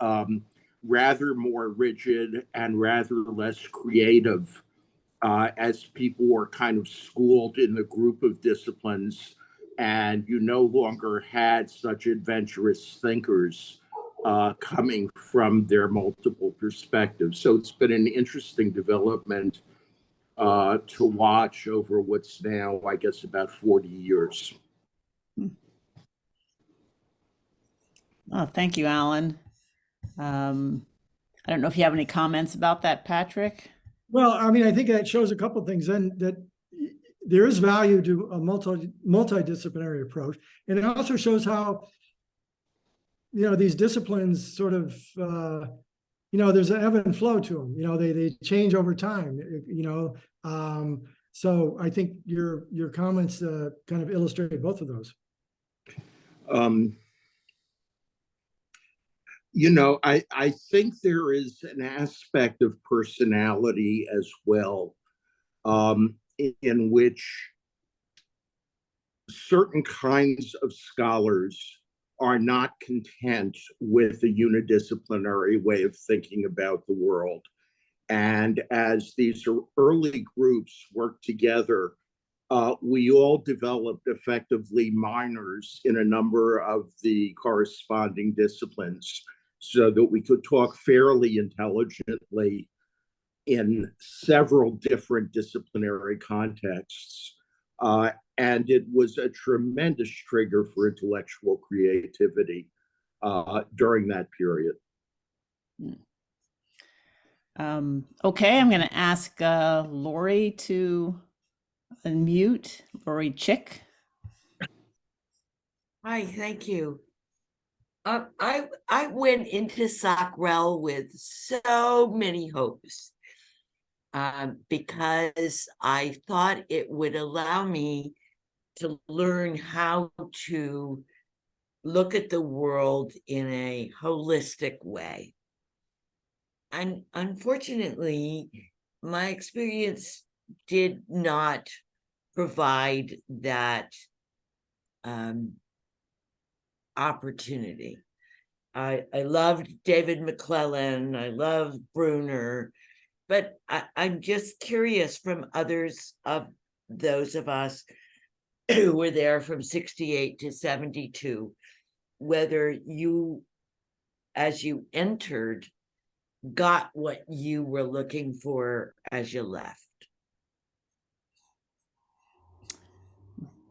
[SPEAKER 3] rather more rigid and rather less creative, as people were kind of schooled in the group of disciplines, and you no longer had such adventurous thinkers coming from their multiple perspectives. So it's been an interesting development to watch over what's now, I guess, about 40 years.
[SPEAKER 1] Oh, thank you, Alan. I don't know if you have any comments about that, Patrick.
[SPEAKER 2] Well, I mean, I think that shows a couple of things, and that there is value to a multidisciplinary approach, and it also shows how, these disciplines sort of, there's an ebb and flow to them. They change over time. So I think your comments kind of illustrate both of those.
[SPEAKER 3] I think there is an aspect of personality as well, in which certain kinds of scholars are not content with a unidisciplinary way of thinking about the world. And as these early groups worked together, we all developed effectively minors in a number of the corresponding disciplines, so that we could talk fairly intelligently in several different disciplinary contexts. And it was a tremendous trigger for intellectual creativity during that period.
[SPEAKER 1] Okay, I'm going to ask Lori to unmute. Lori Chick.
[SPEAKER 4] Hi, thank you. I went into Socrel with so many hopes, because I thought it would allow me to learn how to look at the world in a holistic way. And unfortunately, my experience did not provide that opportunity. I loved David McClellan, I loved Bruner, But I'm just curious from others of those of us who were there from 68 to 72, whether you, as you entered, got what you were looking for as you left.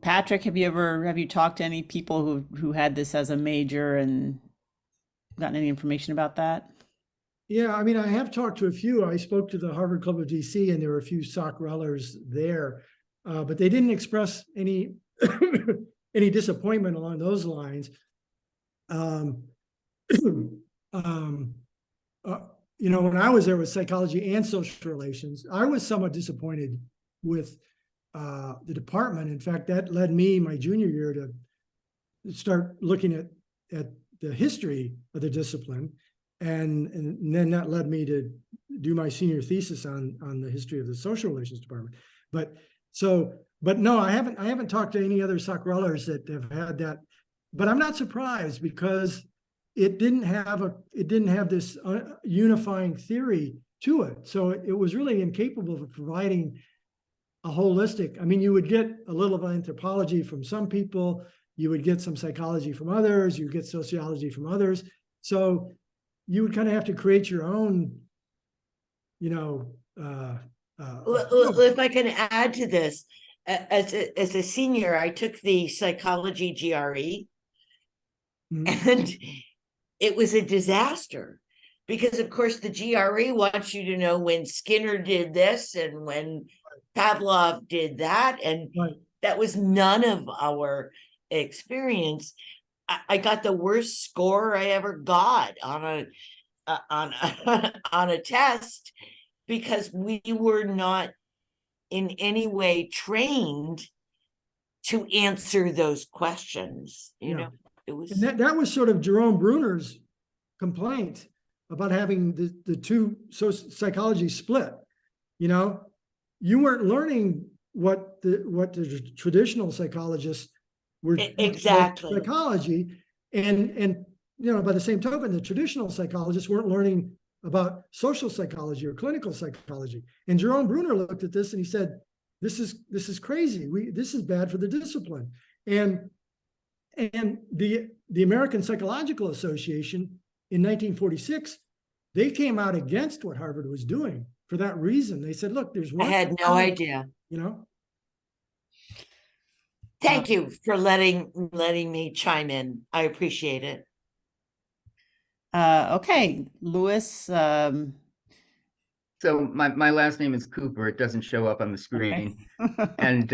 [SPEAKER 1] Patrick, have you talked to any people who had this as a major and gotten any information about that?
[SPEAKER 2] Yeah, I mean, I have talked to a few. I spoke to the Harvard Club of DC, and there were a few Socrellers there, but they didn't express any any disappointment along those lines. You know, when I was there with psychology and social relations, I was somewhat disappointed with the department. In fact, that led me my junior year to start looking at the history of the discipline. And then that led me to do my senior thesis on the history of the social relations department. But no, I haven't talked to any other Socrellers that have had that, but I'm not surprised because it didn't have this unifying theory to it. So it was really incapable of providing a holistic. I mean, you would get a little of anthropology from some people, you would get some psychology from others, you get sociology from others. So you would kind of have to create your own, you know.
[SPEAKER 4] Well, if I can add to this, as a senior, I took the psychology GRE, and it was a disaster because, of course, the GRE wants you to know when Skinner did this and when Pavlov did that, and that was none of our experience. I got the worst score I ever got on a test because we were not in any way trained to answer those questions. You know, it was,
[SPEAKER 2] and that was sort of Jerome Bruner's complaint about having the two psychology split. You know, you weren't learning what the traditional psychologists were
[SPEAKER 4] exactly
[SPEAKER 2] psychology, and you know, by the same token, the traditional psychologists weren't learning about social psychology or clinical psychology. And Jerome Bruner looked at this and he said, "This is crazy. This is bad for the discipline." And the American Psychological Association in 1946, they came out against what Harvard was doing for that reason. They said, "Look, there's one."
[SPEAKER 4] I had no idea.
[SPEAKER 2] You know.
[SPEAKER 4] Thank you for letting me chime in. I appreciate it.
[SPEAKER 1] Okay, Louis.
[SPEAKER 5] So my last name is Cooper. It doesn't show up on the screen.
[SPEAKER 1] Okay.
[SPEAKER 5] And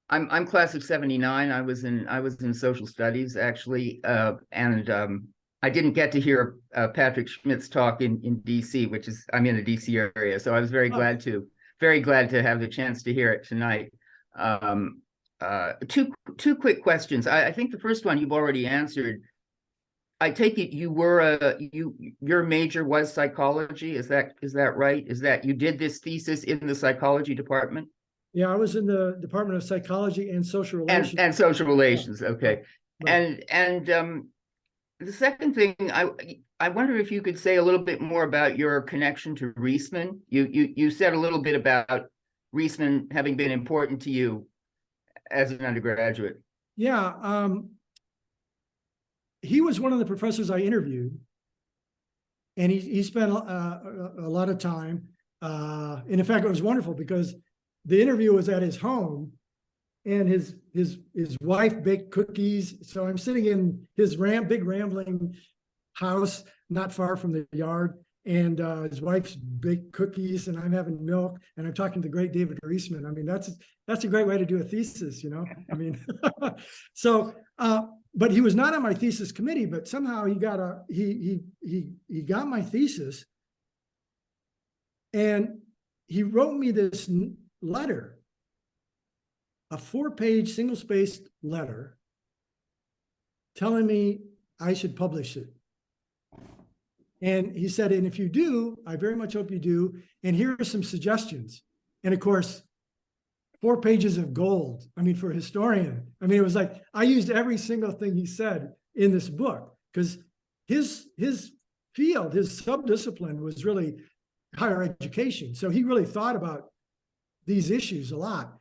[SPEAKER 5] I'm class of 79. I was in social studies actually, and I didn't get to hear Patrick Schmidt's talk in DC, which is, I'm in the DC area, so I was very glad to have the chance to hear it tonight. Two quick questions. I think the first one you've already answered. I take it your major was psychology. Is that right? Is that you did this thesis in the psychology department?
[SPEAKER 2] Yeah, I was in the Department of Psychology and Social Relations.
[SPEAKER 5] And social relations. Okay.
[SPEAKER 2] Right.
[SPEAKER 5] And the second thing, I wonder if you could say a little bit more about your connection to Reisman. You said a little bit about Reisman having been important to you as an undergraduate.
[SPEAKER 2] Yeah. He was one of the professors I interviewed, and he spent a lot of time. And in fact, it was wonderful because the interview was at his home, and his wife baked cookies. So I'm sitting in his big rambling house, not far from the yard, and his wife's baked cookies, and I'm having milk, and I'm talking to the great David Reisman. I mean, that's a great way to do a thesis, you know. I mean, so. But he was not on my thesis committee, but somehow he got my thesis, and he wrote me this letter, a 4-page single-spaced letter telling me I should publish it. And he said, and if you do, I very much hope you do, and here are some suggestions. And of course, 4 pages of gold. I mean, for a historian, I mean, it was like, I used every single thing he said in this book because his field, his subdiscipline was really higher education. So he really thought about these issues a lot.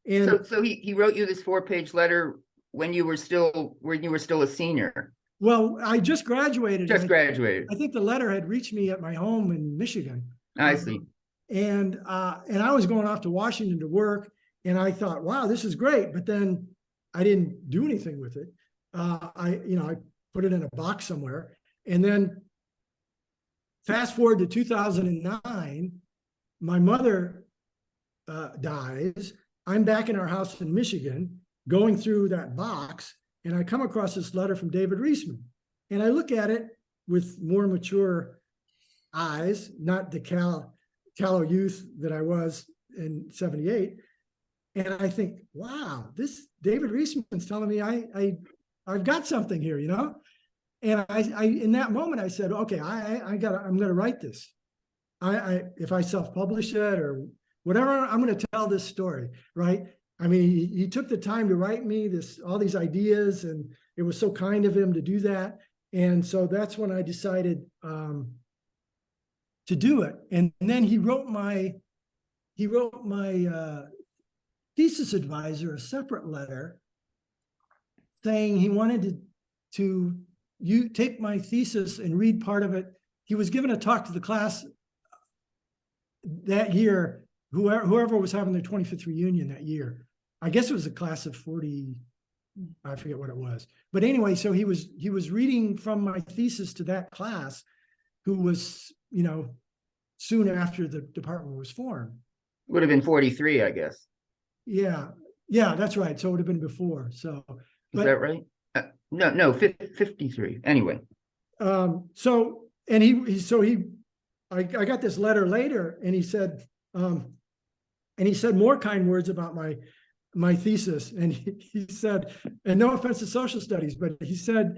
[SPEAKER 2] And
[SPEAKER 5] So he wrote you this 4-page letter when you were still a senior.
[SPEAKER 2] well, I just graduated.
[SPEAKER 5] Just graduated.
[SPEAKER 2] I think the letter had reached me at my home in Michigan.
[SPEAKER 5] I see.
[SPEAKER 2] And I was going off to Washington to work, and I thought, wow, this is great. But then I didn't do anything with it. I put it in a box somewhere. And then fast forward to 2009, my mother dies. I'm back in our house in Michigan, going through that box, and I come across this letter from David Reisman. And I look at it with more mature eyes, not the callow youth that I was in 78. And I think, wow, this David Reisman's telling me I've got something here, you know? And I in that moment I said, okay, I'm gonna write this. If I self-publish it or whatever, I'm gonna tell this story, right? I mean, he took the time to write me all these ideas, and it was so kind of him to do that. And so that's when I decided to do it. And then he wrote my thesis advisor a separate letter saying he wanted to take my thesis and read part of it. He was given a talk to the class that year, whoever was having their 25th reunion that year. I guess it was a class of 40, I forget what it was. But anyway, so he was reading from my thesis to that class, who was, soon after the department was formed.
[SPEAKER 5] Would have been 43, I guess.
[SPEAKER 2] Yeah, that's right. So it would have been before. So
[SPEAKER 5] Is that right? No, 53. Anyway.
[SPEAKER 2] I got this letter later, and he said more kind words about my thesis. And he said, and no offense to social studies, but he said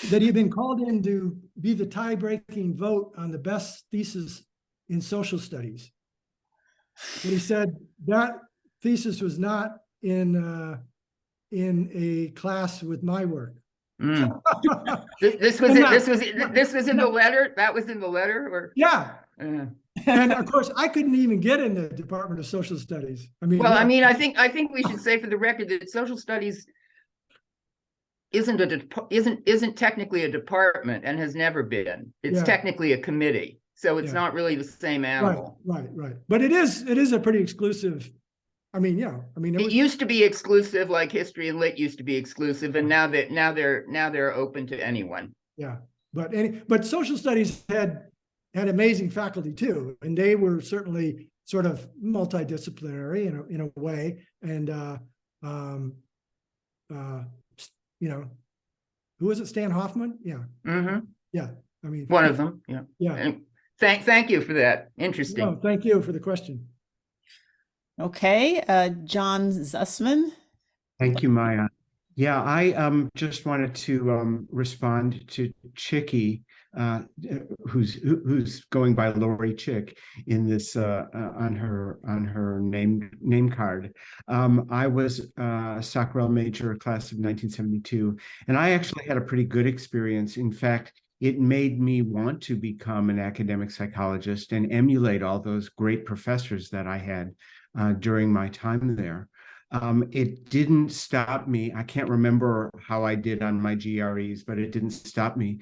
[SPEAKER 2] that he'd been called in to be the tie-breaking vote on the best thesis in social studies. But he said that thesis was not in a class with my work.
[SPEAKER 5] Mm. This was in the letter. That was in the letter, or
[SPEAKER 2] yeah. And of course, I couldn't even get in the Department of Social Studies. I mean,
[SPEAKER 5] well, yeah. I think we should say for the record that social studies isn't technically a department and has never been. It's technically a committee, so it's not really the same animal.
[SPEAKER 2] Right. But it is a pretty exclusive.
[SPEAKER 5] It used to be exclusive, like history and lit used to be exclusive, and now they're open to anyone.
[SPEAKER 2] Yeah, but social studies had amazing faculty too, and they were certainly sort of multidisciplinary in a way. And who was it? Stan Hoffman? Yeah.
[SPEAKER 5] Mm-hmm.
[SPEAKER 2] Yeah.
[SPEAKER 5] One of them. Yeah.
[SPEAKER 2] Yeah.
[SPEAKER 5] And thank you for that. Interesting.
[SPEAKER 2] No, thank you for the question.
[SPEAKER 1] Okay, John Zussman.
[SPEAKER 6] Thank you, Maya. Yeah, I just wanted to respond to Chicky, who's going by Lori Chick in this on her name card. I was a Socrel major, class of 1972, and I actually had a pretty good experience. In fact, it made me want to become an academic psychologist and emulate all those great professors that I had during my time there. It didn't stop me. I can't remember how I did on my GREs, but it didn't stop me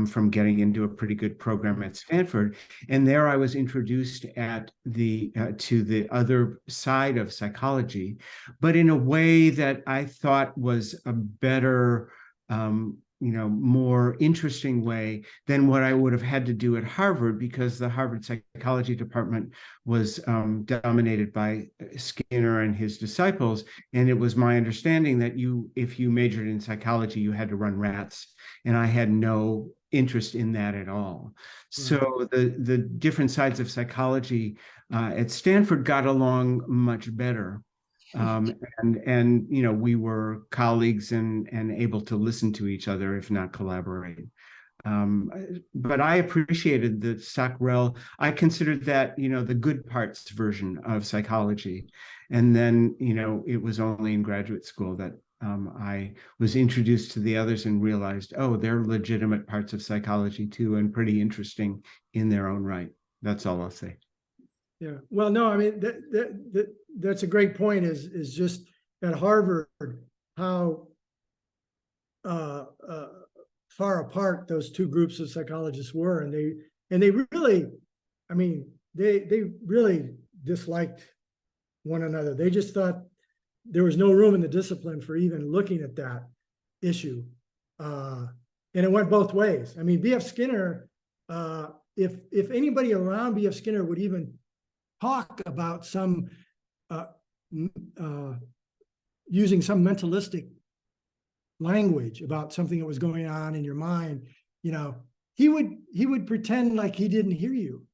[SPEAKER 6] from getting into a pretty good program at Stanford. And there I was introduced to the other side of psychology, but in a way that I thought was a better, more interesting way than what I would have had to do at Harvard, because the Harvard psychology department was dominated by Skinner and his disciples. And it was my understanding that if you majored in psychology, you had to run rats. And I had no interest in that at all. So the different sides of psychology at Stanford got along much better. And we were colleagues and able to listen to each other, if not collaborate. But I appreciated the Socrel. I considered that, the good parts version of psychology. And then, it was only in graduate school that I was introduced to the others and realized, oh, they're legitimate parts of psychology too, and pretty interesting in their own right. That's all I'll say.
[SPEAKER 2] Yeah, well, no, I mean, that's a great point, is just at Harvard, how far apart those two groups of psychologists were. And they really, I mean, they really disliked one another. They just thought there was no room in the discipline for even looking at that issue. And it went both ways. I mean, B.F. Skinner, if anybody around B.F. Skinner would even talk about some using some mentalistic language about something that was going on in your mind, you know, he would pretend like he didn't hear you.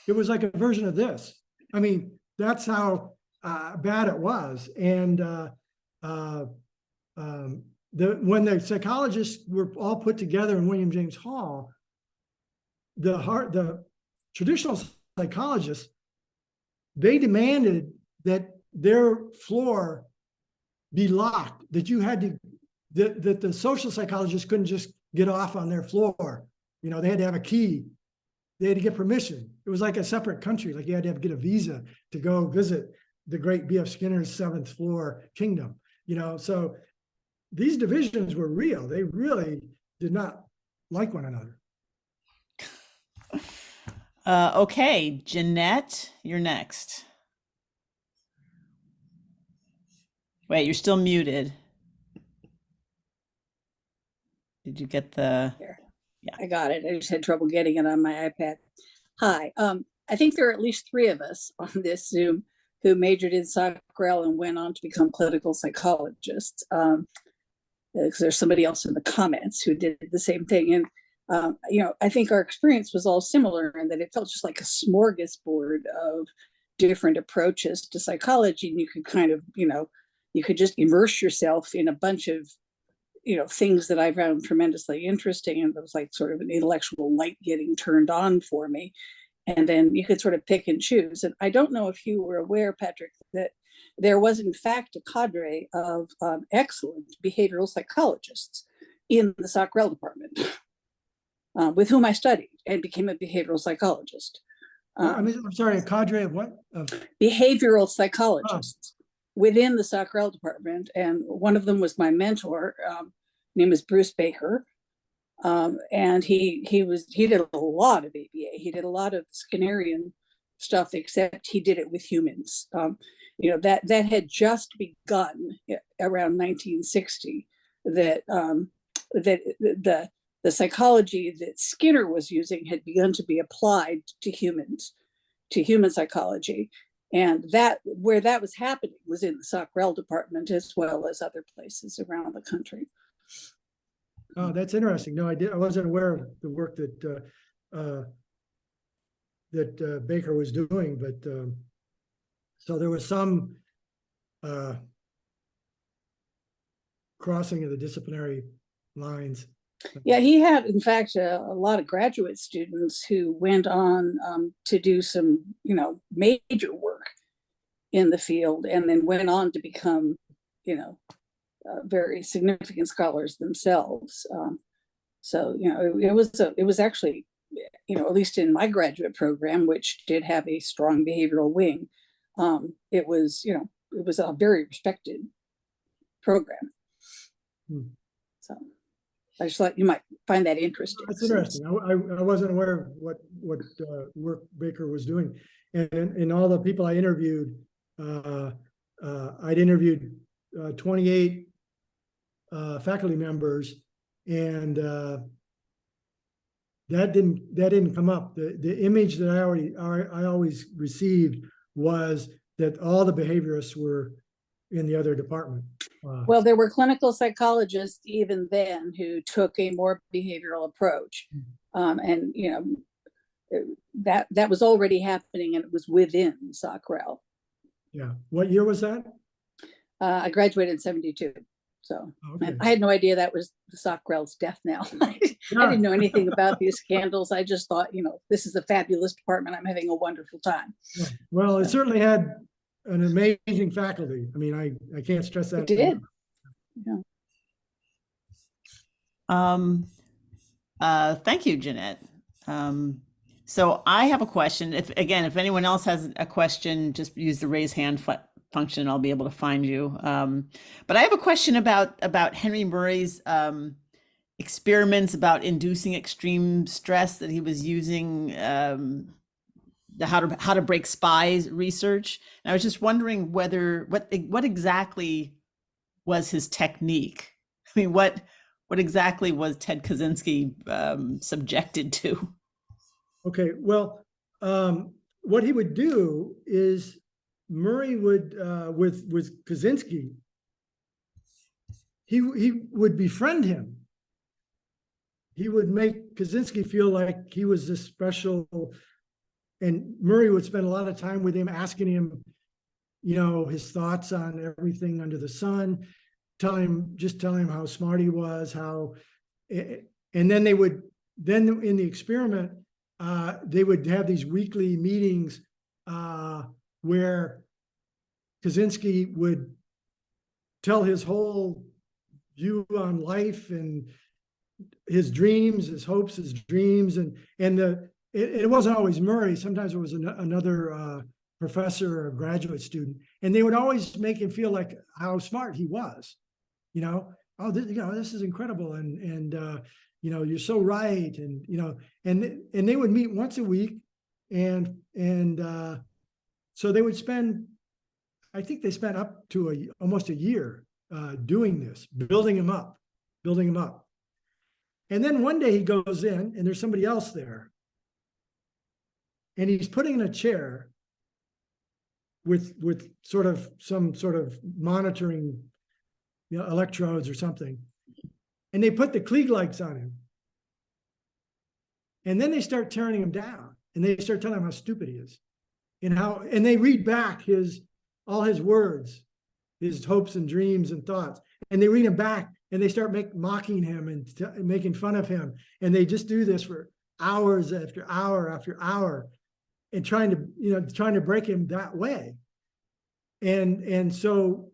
[SPEAKER 2] It was like a version of this. I mean, that's how bad it was. And when the psychologists were all put together in William James Hall, the traditional psychologists, they demanded that their floor be locked, that you had to, that the social psychologists couldn't just get off on their floor. You know, they had to have a key. They had to get permission. It was like a separate country. Like you had to get a visa to go visit the great B.F. Skinner's 7th floor kingdom. You know, so these divisions were real. They really did not like one another.
[SPEAKER 1] Okay, Jeanette, you're next. Wait, you're still muted. Did you get the?
[SPEAKER 7] Here.
[SPEAKER 1] Yeah.
[SPEAKER 7] I got it. I just had trouble getting it on my iPad. Hi. I think there are at least 3 of us on this Zoom who majored in SOCREL and went on to become clinical psychologists. Because there's somebody else in the comments who did the same thing. And, you know, I think our experience was all similar in that it felt just like a smorgasbord of different approaches to psychology. And you could kind of, you know, you could just immerse yourself in a bunch of, you know, things that I found tremendously interesting. And it was like sort of an intellectual light getting turned on for me. And then you could sort of pick and choose. And I don't know if you were aware, Patrick, that there was in fact a cadre of excellent behavioral psychologists in the SOCREL department with whom I studied and became a behavioral psychologist.
[SPEAKER 2] I'm sorry, a cadre of what? Of
[SPEAKER 7] behavioral psychologists within the SOCREL department. And one of them was my mentor, name is Bruce Baker. And he did a lot of ABA. He did a lot of Skinnerian stuff, except he did it with humans. You know, that had just begun around 1960, that the psychology that Skinner was using had begun to be applied to humans, to human psychology. And that where that was happening was in the SOCREL department as well as other places around the country.
[SPEAKER 2] Oh, that's interesting. No, I wasn't aware of the work that Baker was doing, but so there was some crossing of the disciplinary lines.
[SPEAKER 7] Yeah, he had, in fact, a lot of graduate students who went on to do some, you know, major work in the field, and then went on to become, you know, very significant scholars themselves. So, you know, it was actually, you know, at least in my graduate program, which did have a strong behavioral wing, it was, you know, it was a very respected program. So I just thought you might find that interesting.
[SPEAKER 2] That's interesting. I wasn't aware of what work Baker was doing, and in all the people I interviewed, I'd interviewed 28 faculty members, and that didn't come up. The image that I always received was that all the behaviorists were in the other department.
[SPEAKER 7] Well, there were clinical psychologists even then who took a more behavioral approach, and you know that was already happening, and it was within SOCREL.
[SPEAKER 2] Yeah. What year was that?
[SPEAKER 7] I graduated in '72, so
[SPEAKER 2] Okay.
[SPEAKER 7] I had no idea that was the SOCREL's death knell. I didn't know anything about these scandals. I just thought, you know, this is a fabulous department. I'm having a wonderful time.
[SPEAKER 2] Yeah. Well, it certainly had an amazing faculty. I mean, I can't stress that.
[SPEAKER 7] It did. Yeah.
[SPEAKER 1] Thank you, Jeanette. So I have a question. If anyone else has a question, just use the raise hand function. I'll be able to find you. But I have a question about Henry Murray's experiments about inducing extreme stress that he was using, the how to break spies research. And I was just wondering what exactly was his technique? I mean, what exactly was Ted Kaczynski subjected to?
[SPEAKER 2] Okay, well, what he would do is Murray would, with Kaczynski, he would befriend him. He would make Kaczynski feel like he was this special, and Murray would spend a lot of time with him, asking him, his thoughts on everything under the sun, tell him how smart he was, and then then in the experiment, they would have these weekly meetings where Kaczynski would tell his whole view on life and his dreams, his hopes, his dreams, and it wasn't always Murray. Sometimes it was another professor or graduate student, and they would always make him feel like how smart he was. This is incredible, and you're so right, and they would meet once a week, and so they would spend, I think they spent up to almost a year doing this, building him up. And then one day he goes in and there's somebody else there, and he's putting in a chair with some sort of monitoring, electrodes or something. And they put the Klieg lights on him. And then they start tearing him down, and they start telling him how stupid he is, and they read back all his words, his hopes and dreams and thoughts, and they read him back, and they start mocking him and making fun of him. And they just do this for hours after hour after hour, and trying to break him that way. And so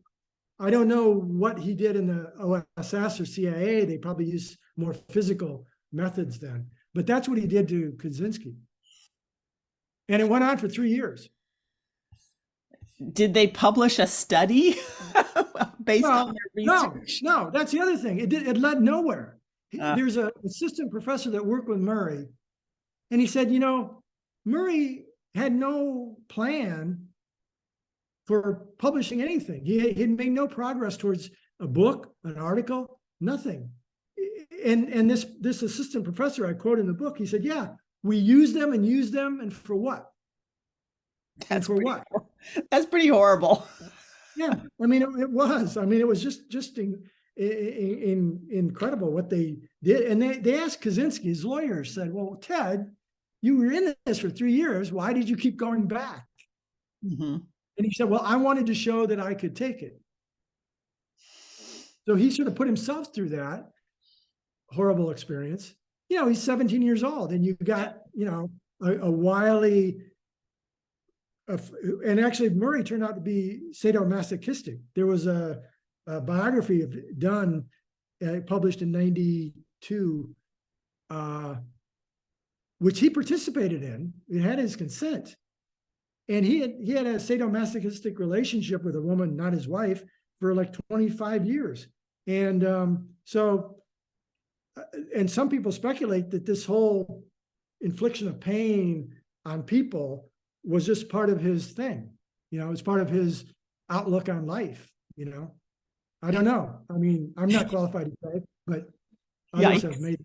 [SPEAKER 2] I don't know what he did in the OSS or CIA. They probably used more physical methods then, but that's what he did to Kaczynski. And it went on for 3 years.
[SPEAKER 1] Did they publish a study based on their research?
[SPEAKER 2] No, that's the other thing. It led nowhere. There's an assistant professor that worked with Murray, and he said, Murray had no plan for publishing anything. He had made no progress towards a book, an article, nothing. And this assistant professor I quote in the book, he said, yeah, we use them, and for what?
[SPEAKER 1] That's pretty horrible.
[SPEAKER 2] Yeah, I mean, it was. I mean, it was just incredible what they did. And they asked Kaczynski, his lawyer said, well, Ted, you were in this for 3 years. Why did you keep going back?
[SPEAKER 1] Mm-hmm.
[SPEAKER 2] And he said, well, I wanted to show that I could take it. So he sort of put himself through that horrible experience. He's 17 years old, and you got, a wily, and actually Murray turned out to be sadomasochistic. There was a biography done, published in '92, which he participated in. It had his consent. And he had a sadomasochistic relationship with a woman, not his wife, for like 25 years. And and some people speculate that this whole infliction of pain on people was just part of his thing. It's part of his outlook on life. I don't know. I mean, I'm not qualified to say, but others have made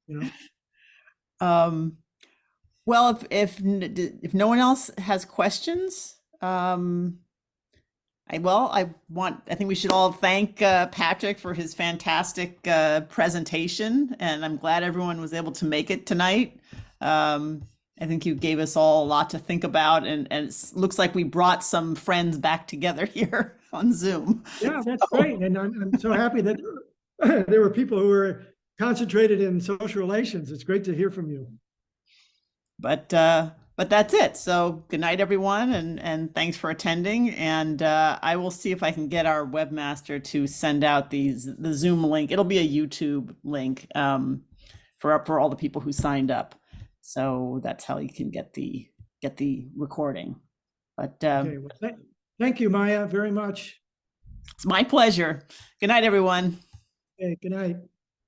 [SPEAKER 2] it,
[SPEAKER 1] Well, if no one else has questions, I think we should all thank Patrick for his fantastic presentation, and I'm glad everyone was able to make it tonight. I think you gave us all a lot to think about, and it looks like we brought some friends back together here on Zoom.
[SPEAKER 2] Yeah, that's great, and I'm so happy that there were people who were concentrated in social relations. It's great to hear from you.
[SPEAKER 1] But that's it. So good night, everyone, and thanks for attending. And I will see if I can get our webmaster to send out the Zoom link. It'll be a YouTube link for all the people who signed up. So that's how you can get the recording. But
[SPEAKER 2] Okay, well, thank you, Maya, very much.
[SPEAKER 1] it's my pleasure. Good night, everyone.
[SPEAKER 2] Okay, good night.